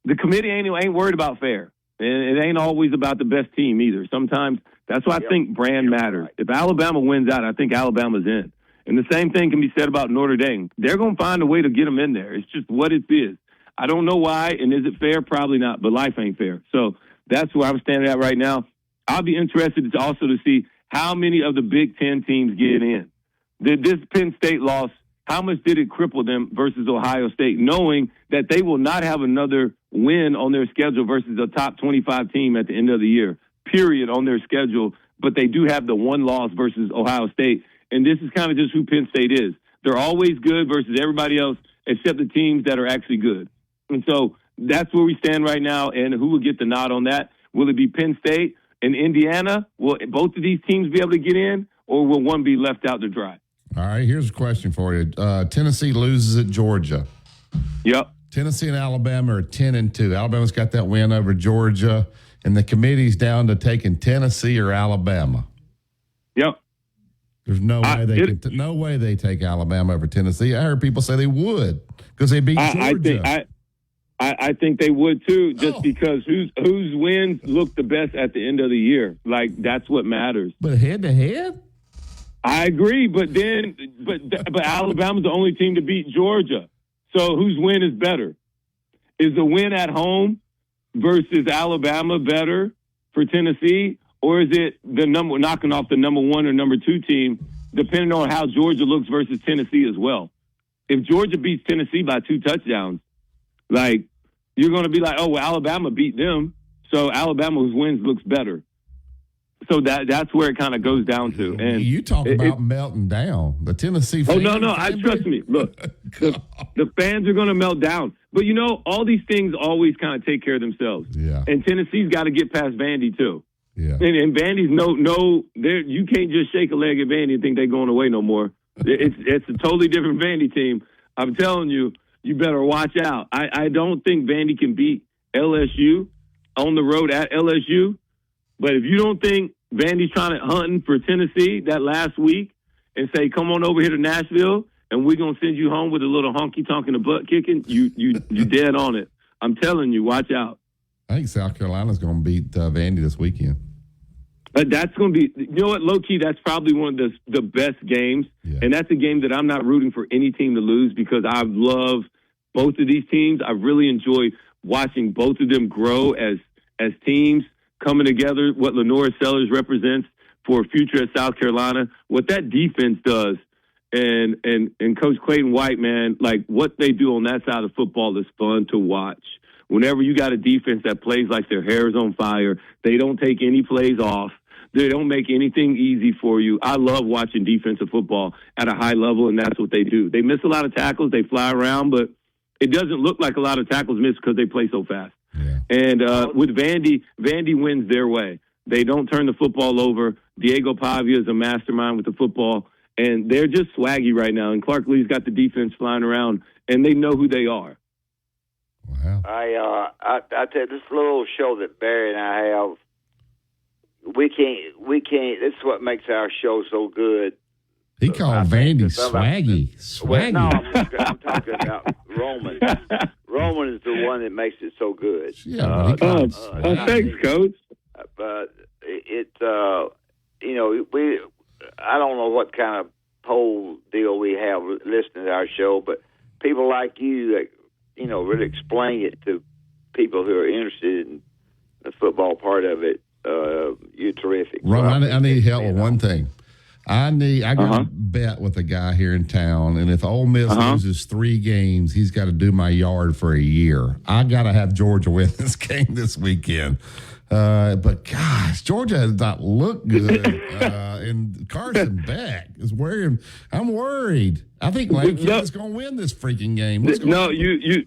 the committee ain't worried about fair. And it ain't always about the best team either. Sometimes that's why I think brand matters. If Alabama wins out, I think Alabama's in. And the same thing can be said about Notre Dame. They're going to find a way to get them in there. It's just what it is. I don't know why, and is it fair? Probably not, but life ain't fair. So that's where I'm standing at right now. I'll be interested also to see how many of the Big Ten teams get in. This Penn State loss, how much did it cripple them versus Ohio State, knowing that they will not have another win on their schedule versus a top 25 team at the end of the year, period, on their schedule, but they do have the 1 loss versus Ohio State. And this is kind of just who Penn State is. They're always good versus everybody else except the teams that are actually good. And so that's where we stand right now, and who will get the nod on that? Will it be Penn State and Indiana? Will both of these teams be able to get in, or will one be left out to dry? All right, here's a question for you. Tennessee loses at Georgia. Yep. Tennessee and Alabama are 10-2. Alabama's got that win over Georgia, and the committee's down to taking Tennessee or Alabama. Yep. There's no way they take Alabama over Tennessee. I heard people say they would because they beat Georgia. I think they would too, just because whose wins look the best at the end of the year. Like, that's what matters. But head to head, I agree. But Alabama's the only team to beat Georgia. So whose win is better? Is the win at home versus Alabama better for Tennessee, or is it the knocking off the number 1 or number 2 team, depending on how Georgia looks versus Tennessee as well? If Georgia beats Tennessee by 2 touchdowns, like, you're going to be like, oh, well, Alabama beat them, so Alabama's wins looks better. So that's where it kind of goes down to. And you talk about melting down. The Tennessee fans. Oh, no. Trust me. Look, the fans are going to melt down. But, all these things always kind of take care of themselves. Yeah. And Tennessee's got to get past Vandy, too. Yeah. And Vandy's you can't just shake a leg at Vandy and think they're going away no more. It's a totally different Vandy team. I'm telling you, you better watch out. I don't think Vandy can beat LSU on the road at LSU. But if you don't think Vandy's trying to hunting for Tennessee that last week and say, come on over here to Nashville and we're going to send you home with a little honky-tonk and a butt kicking, you dead on it. I'm telling you, watch out. I think South Carolina's going to beat Vandy this weekend. That's going to be, low-key, that's probably one of the best games. Yeah. And that's a game that I'm not rooting for any team to lose because I love both of these teams. I really enjoy watching both of them grow as teams coming together, what Lenora Sellers represents for a future at South Carolina, what that defense does, and Coach Clayton White, man, like what they do on that side of football is fun to watch. Whenever you got a defense that plays like their hair is on fire, they don't take any plays off. They don't make anything easy for you. I love watching defensive football at a high level, and that's what they do. They miss a lot of tackles. They fly around, but it doesn't look like a lot of tackles missed because they play so fast. Yeah. And with Vandy wins their way. They don't turn the football over. Diego Pavia is a mastermind with the football, and they're just swaggy right now. And Clark Lee's got the defense flying around, and they know who they are. Wow. I tell you, this little show that Barry and I have, we can't. This is what makes our show so good. He called Vandy swaggy. Well, no, I'm talking about Roman. Roman is the one that makes it so good. Yeah, thanks, Coach. But I don't know what kind of poll deal we have listening to our show, but people like you that, really explain it to people who are interested in the football part of it. You're terrific. Ron, I need help with one thing. I got a bet with a guy here in town, and if Ole Miss loses 3 games, he's got to do my yard for a year. I got to have Georgia win this game this weekend. But gosh, Georgia does not look good. And Carson Beck is worrying. I'm worried. I think Lane Kiffin's going to win this freaking game. No, you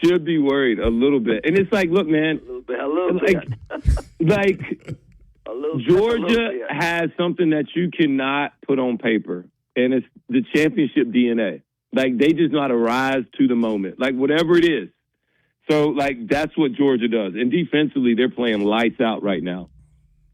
should be worried a little bit. And it's like, look, man, a little bit. Georgia has something that you cannot put on paper, and it's the championship DNA. Like, they just know how to rise to the moment, like whatever it is. So, like, that's what Georgia does. And defensively, they're playing lights out right now.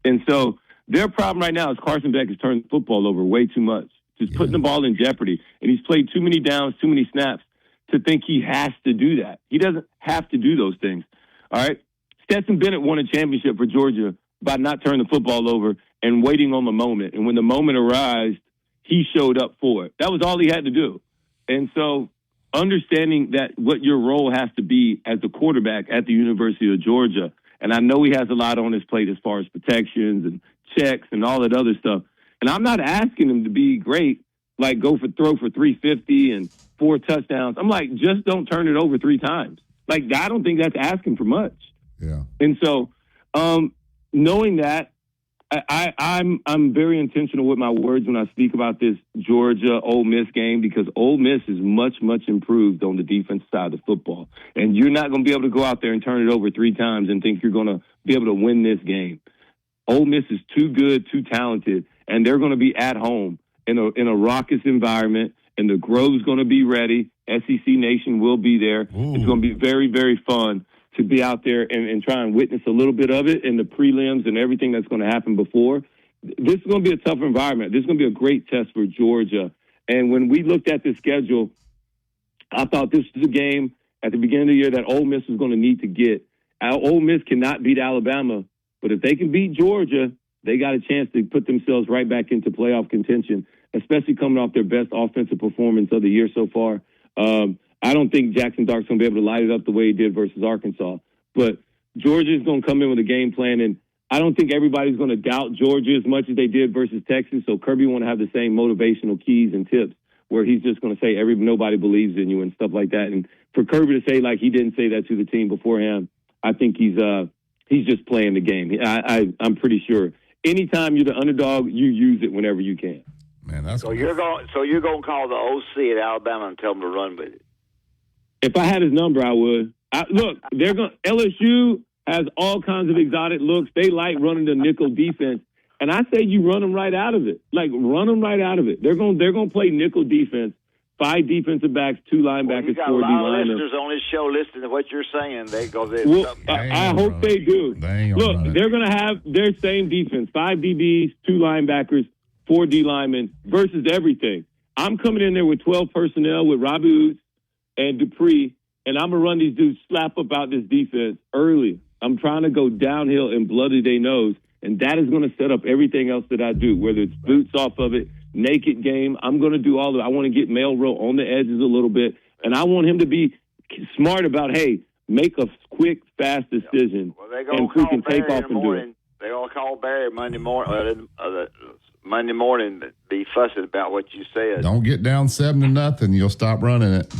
And so their problem right now is Carson Beck has turned the football over way too much, just putting the ball in jeopardy. And he's played too many downs, too many snaps to think he has to do that. He doesn't have to do those things. All right? Stetson Bennett won a championship for Georgia by not turning the football over and waiting on the moment. And when the moment arrived, he showed up for it. That was all he had to do. And so understanding that what your role has to be as a quarterback at the University of Georgia, and I know he has a lot on his plate as far as protections and checks and all that other stuff. And I'm not asking him to be great, like throw for 350 and 4 touchdowns. I'm like, just don't turn it over 3 times. Like, I don't think that's asking for much. Yeah. And so, knowing that, I'm very intentional with my words when I speak about this Georgia Ole Miss game, because Ole Miss is much, much improved on the defense side of football. And you're not going to be able to go out there and turn it over 3 times and think you're going to be able to win this game. Ole Miss is too good, too talented, and they're going to be at home. in a raucous environment, and the Grove's going to be ready. SEC Nation will be there. Ooh. It's going to be very, very fun to be out there and try and witness a little bit of it in the prelims and everything that's going to happen before. This is going to be a tough environment. This is going to be a great test for Georgia. And when we looked at the schedule, I thought this was a game at the beginning of the year that Ole Miss was going to need to get. Ole Miss cannot beat Alabama, but if they can beat Georgia, they got a chance to put themselves right back into playoff contention, especially coming off their best offensive performance of the year so far. I don't think Jackson Dark's going to be able to light it up the way he did versus Arkansas. But Georgia's going to come in with a game plan, and I don't think everybody's going to doubt Georgia as much as they did versus Texas. So Kirby want to have the same motivational keys and tips where he's just going to say nobody believes in you and stuff like that. And for Kirby to say like he didn't say that to the team beforehand, I think he's just playing the game. I'm pretty sure. Anytime you're the underdog, you use it whenever you can. Man, that's so you're going to call the OC at Alabama and tell them to run with it. If I had his number, I would. Look, LSU has all kinds of exotic looks. They like running the nickel defense, and I say you run them right out of it. Like run them right out of it. They're going to play nickel defense. 5 defensive backs, 2 linebackers, 4 D linemen. You got a lot of listeners on this show listening to what you're saying. I hope they do. Look, they're going to have their same defense: 5 DBs, 2 linebackers, 4 D linemen versus everything. I'm coming in there with 12 personnel with Robbie Oots and Dupree, and I'm going to run these dudes slap up out this defense early. I'm trying to go downhill and bloody their nose, and that is going to set up everything else that I do, whether it's boots off of it, naked game. I'm going to do all of it. I want to get Mel Rowe on the edges a little bit, and I want him to be smart about, hey, make a quick, fast decision, and we can take off and do it. They're going to call Barry Monday morning. Monday morning, be fussing about what you said. Don't get down 7-0. You'll stop running it.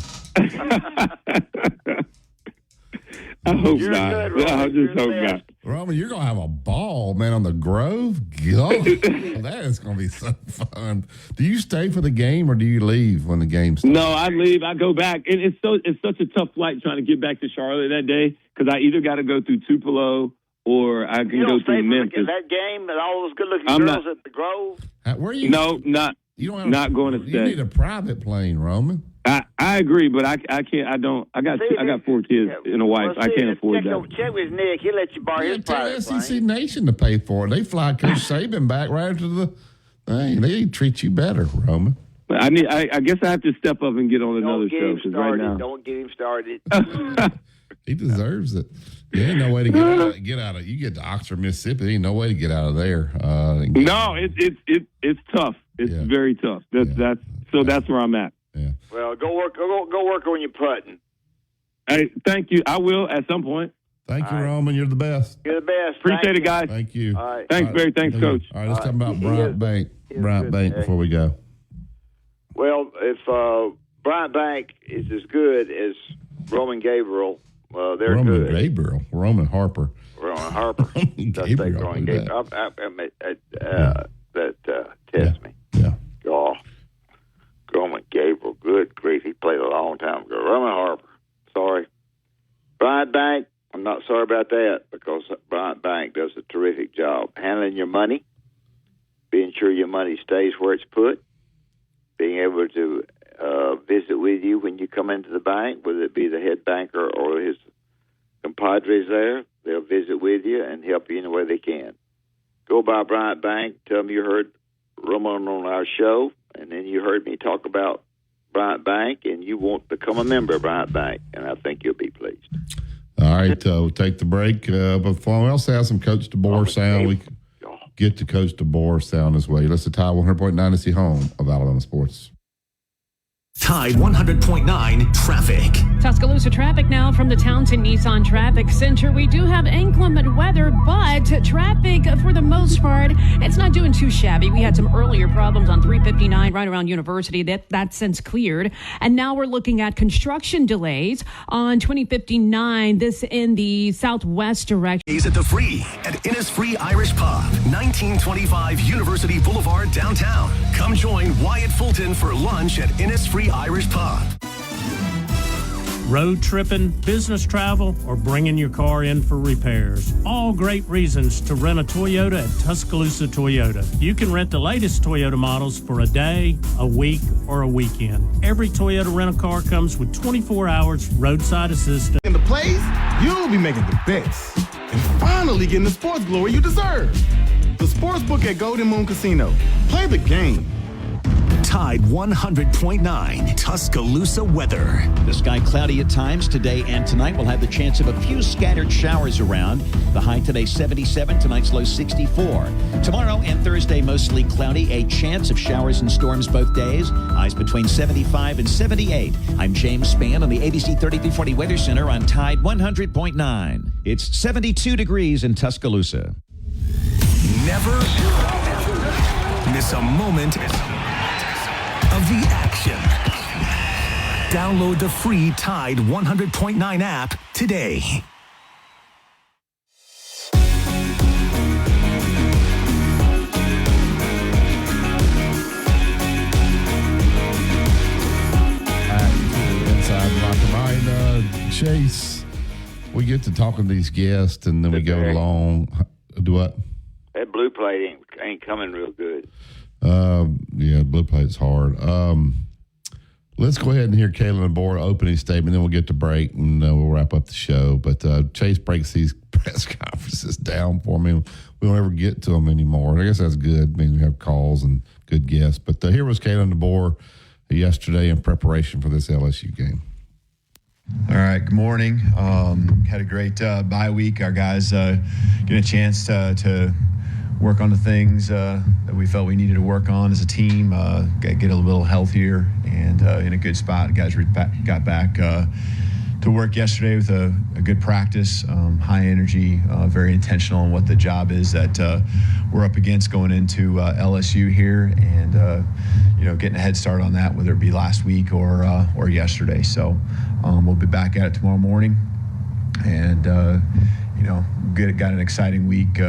I hope not. I just hope not. Roman, you're going to have a ball, man, on the Grove. God, that is going to be so fun. Do you stay for the game or do you leave when the game starts? No, I leave. I go back. And it's such a tough flight trying to get back to Charlotte that day because I either got to go through Tupelo or I can go through Memphis. That game and all those good-looking girls at the Grove? Where are you? No, not going to stay. You need a private plane, Roman. I agree, but I can't. I don't. I got 4 kids and a wife. I can't afford that. Check with Nick. He'll let you borrow his private plane. SEC Nation to pay for it. They fly Coach Saban back right after the thing. They treat you better, Roman. I guess I have to step up and get on another show because right now. Don't get him started. He deserves it. There ain't no way to get out of. You get to Oxford, Mississippi. There ain't no way to get out of there. No, it's tough. It's very tough. That's where I'm at. Yeah. Well, go work on your putting. Hey, thank you. I will at some point. Thank you, Roman. You're the best. You're the best. Appreciate it, guys. Thank you. All right. Thanks, Barry. Thanks, Coach. All right, let's talk about Bryant Bank. Bryant Bank before we go. Well, if Bryant Bank is as good as Roman Gabriel, they're Roman good. Gabriel. Roman Harper. Roman Harper. Gabriel. Roman Gabriel. That tests me. Yeah. Oh, Roman Gabriel. Good grief. He played a long time ago. Roman Harper. Sorry. Bryant Bank, I'm not sorry about that because Bryant Bank does a terrific job handling your money, being sure your money stays where it's put, being able to visit with you when you come into the bank, whether it be the head banker or his compadres there. They'll visit with you and help you any way they can. Go by Bryant Bank, tell them you heard Roman on our show, and then you heard me talk about Bryant Bank, and you want to become a member of Bryant Bank, and I think you'll be pleased. All right, we'll take the break. Before we also have some Coach DeBoer sound, we get to Coach DeBoer sound as well. Listen to Tide 100.9 is the home of Alabama sports. Tide 100.9 traffic. Tuscaloosa traffic now from the Townsend Nissan Traffic Center. We do have inclement weather, but traffic for the most part, it's not doing too shabby. We had some earlier problems on 359 right around University. That's since cleared. And now we're looking at construction delays on 2059. This in the southwest direction. Is at the Free at Innisfree Irish Pub, 1925 University Boulevard, downtown. Come join Wyatt Fulton for lunch at Innisfree Irish Pub. road tripping, business travel, or bringing your car in for repairs. All great reasons to rent a Toyota at Tuscaloosa Toyota. You can rent the latest Toyota models for a day, a week, or a weekend. Every Toyota rental car comes with 24 hours roadside assistance. In the place, you'll be making the bets and finally getting the sports glory you deserve. The Sportsbook at Golden Moon Casino. Play the game. Tide 100.9 Tuscaloosa weather. The sky cloudy at times today and tonight. We'll have the chance of a few scattered showers around. The high today 77, tonight's low 64. Tomorrow and Thursday mostly cloudy. A chance of showers and storms both days. Highs between 75 and 78. I'm James Spann on the ABC 3340 Weather Center on Tide 100.9. It's 72 degrees in Tuscaloosa. Never miss a moment of the action. Download the free Tide 100.9 app today. Inside Locker Mind, Chase, we get to talking to these guests and then we go along. Do what? That blue plate ain't coming real good. Yeah, blue plate's hard. Let's go ahead and hear Kalen DeBoer opening statement, then we'll get to break and we'll wrap up the show. But Chase breaks these press conferences down for me. We don't ever get to them anymore. I guess that's good. I mean, we have calls and good guests. But here was Kalen DeBoer yesterday in preparation for this LSU game. All right, good morning. Had a great bye week. Our guys get a chance to work on the things that we felt we needed to work on as a team, get a little healthier and in a good spot. The guys got back to work yesterday with a good practice, high energy, very intentional on what the job is that we're up against going into LSU here, and getting a head start on that, whether it be last week or yesterday. So we'll be back at it tomorrow morning, and got an exciting week,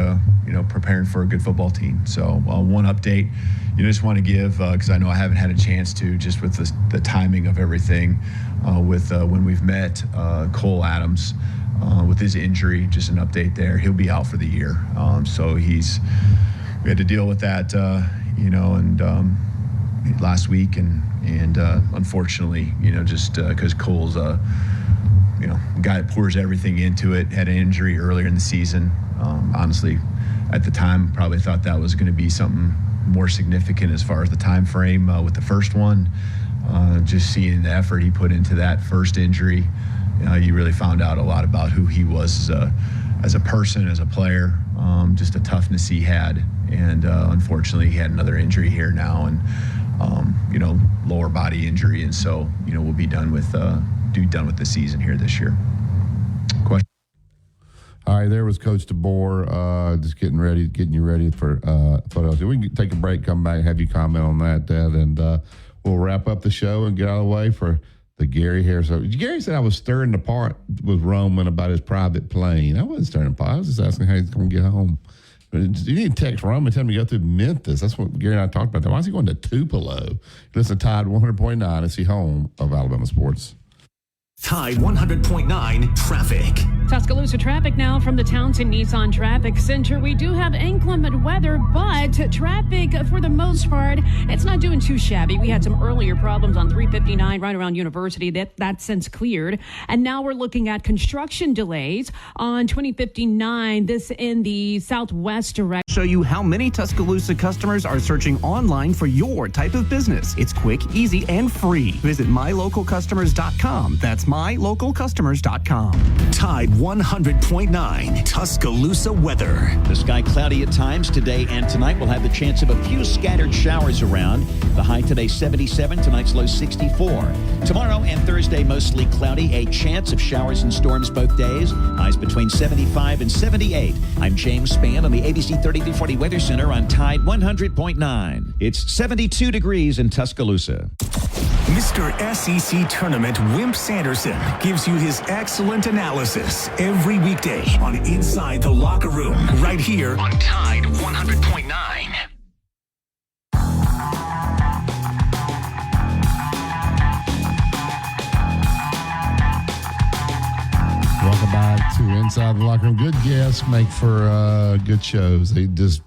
preparing for a good football team. So one update, just want to give, because I know I haven't had a chance to, just with the timing of everything, with when we've met Cole Adams with his injury, just an update there. He'll be out for the year. So we had to deal with that, last week, and unfortunately, just because Cole's guy that pours everything into it, had an injury earlier in the season. Honestly, at the time, probably thought that was going to be something more significant as far as the time frame with the first one. Just seeing the effort he put into that first injury, you really found out a lot about who he was as a person, as a player, just a toughness he had. And unfortunately, he had another injury here now, and lower body injury, and so we'll be done with the season here this year. Question. All right, there was Coach DeBoer, just getting you ready for photos. We can take a break, come back, have you comment on that, Dad, and we'll wrap up the show and get out of the way for the Gary Harris. So Gary said I was stirring the pot with Roman about his private plane. I wasn't stirring the pot. I was just asking how he's going to get home. You need to text Roman and tell him to go through Memphis. That's what Gary and I talked about. Why is he going to Tupelo? Listen to Tide 100.9. It's the home of Alabama sports. Tide 100.9 traffic. Tuscaloosa traffic now from the Townsend Nissan Traffic Center. We do have inclement weather, but traffic for the most part, it's not doing too shabby. We had some earlier problems on 359 right around University. That's since cleared. And now we're looking at construction delays on 2059, this in the southwest direction. Show you how many Tuscaloosa customers are searching online for your type of business. It's quick, easy, and free. Visit mylocalcustomers.com. That's mylocalcustomers.com. Tide 100.9 Tuscaloosa weather. The sky cloudy at times today and tonight. We'll have the chance of a few scattered showers around. The high today 77, tonight's low 64. Tomorrow and Thursday mostly cloudy. A chance of showers and storms both days. Highs between 75 and 78. I'm James Spann on the ABC 3340 Weather Center on Tide 100.9. It's 72 degrees in Tuscaloosa. Mr. SEC Tournament Wimp Sanderson gives you his excellent analysis every weekday on Inside the Locker Room, right here on Tide 100.9. Inside the Locker Room. Good guests make for good shows. They just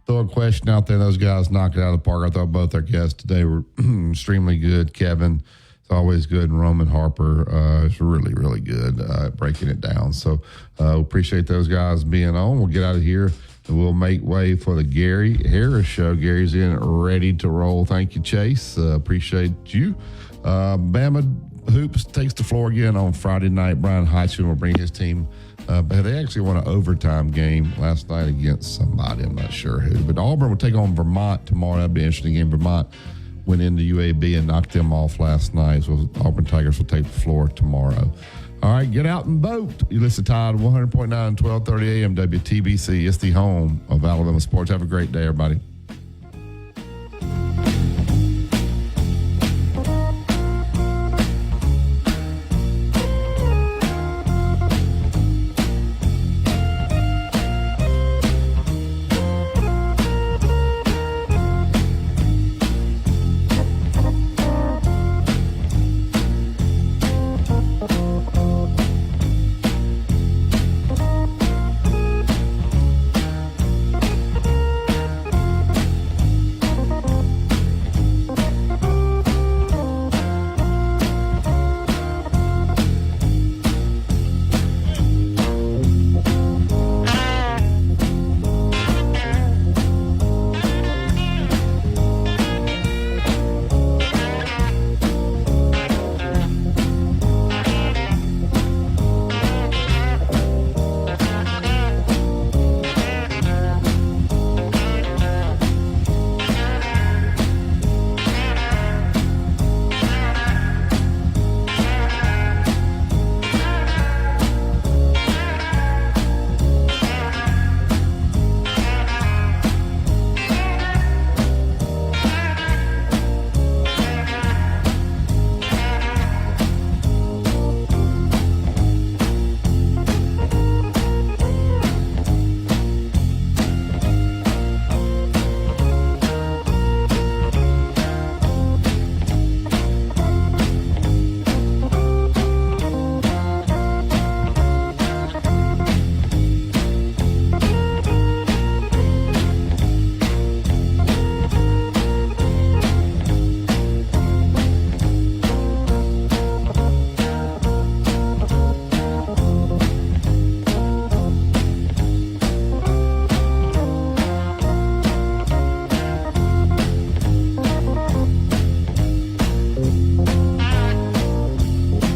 throw a question out there. Those guys knock it out of the park. I thought both our guests today were extremely good. Kevin is always good, and Roman Harper is really, really good at breaking it down. So appreciate those guys being on. We'll get out of here, and we'll make way for the Gary Harris Show. Gary's in ready to roll. Thank you, Chase. Appreciate you. Bama Hoops takes the floor again on Friday night. Brian Heitman will bring his team. But they actually won an overtime game last night against somebody. I'm not sure who. But Auburn will take on Vermont tomorrow. That'd be an interesting game. Vermont went into UAB and knocked them off last night. So Auburn Tigers will take the floor tomorrow. All right, get out and vote. You listen to Tide 100.9, 1230 AM WTBC. It's the home of Alabama sports. Have a great day, everybody.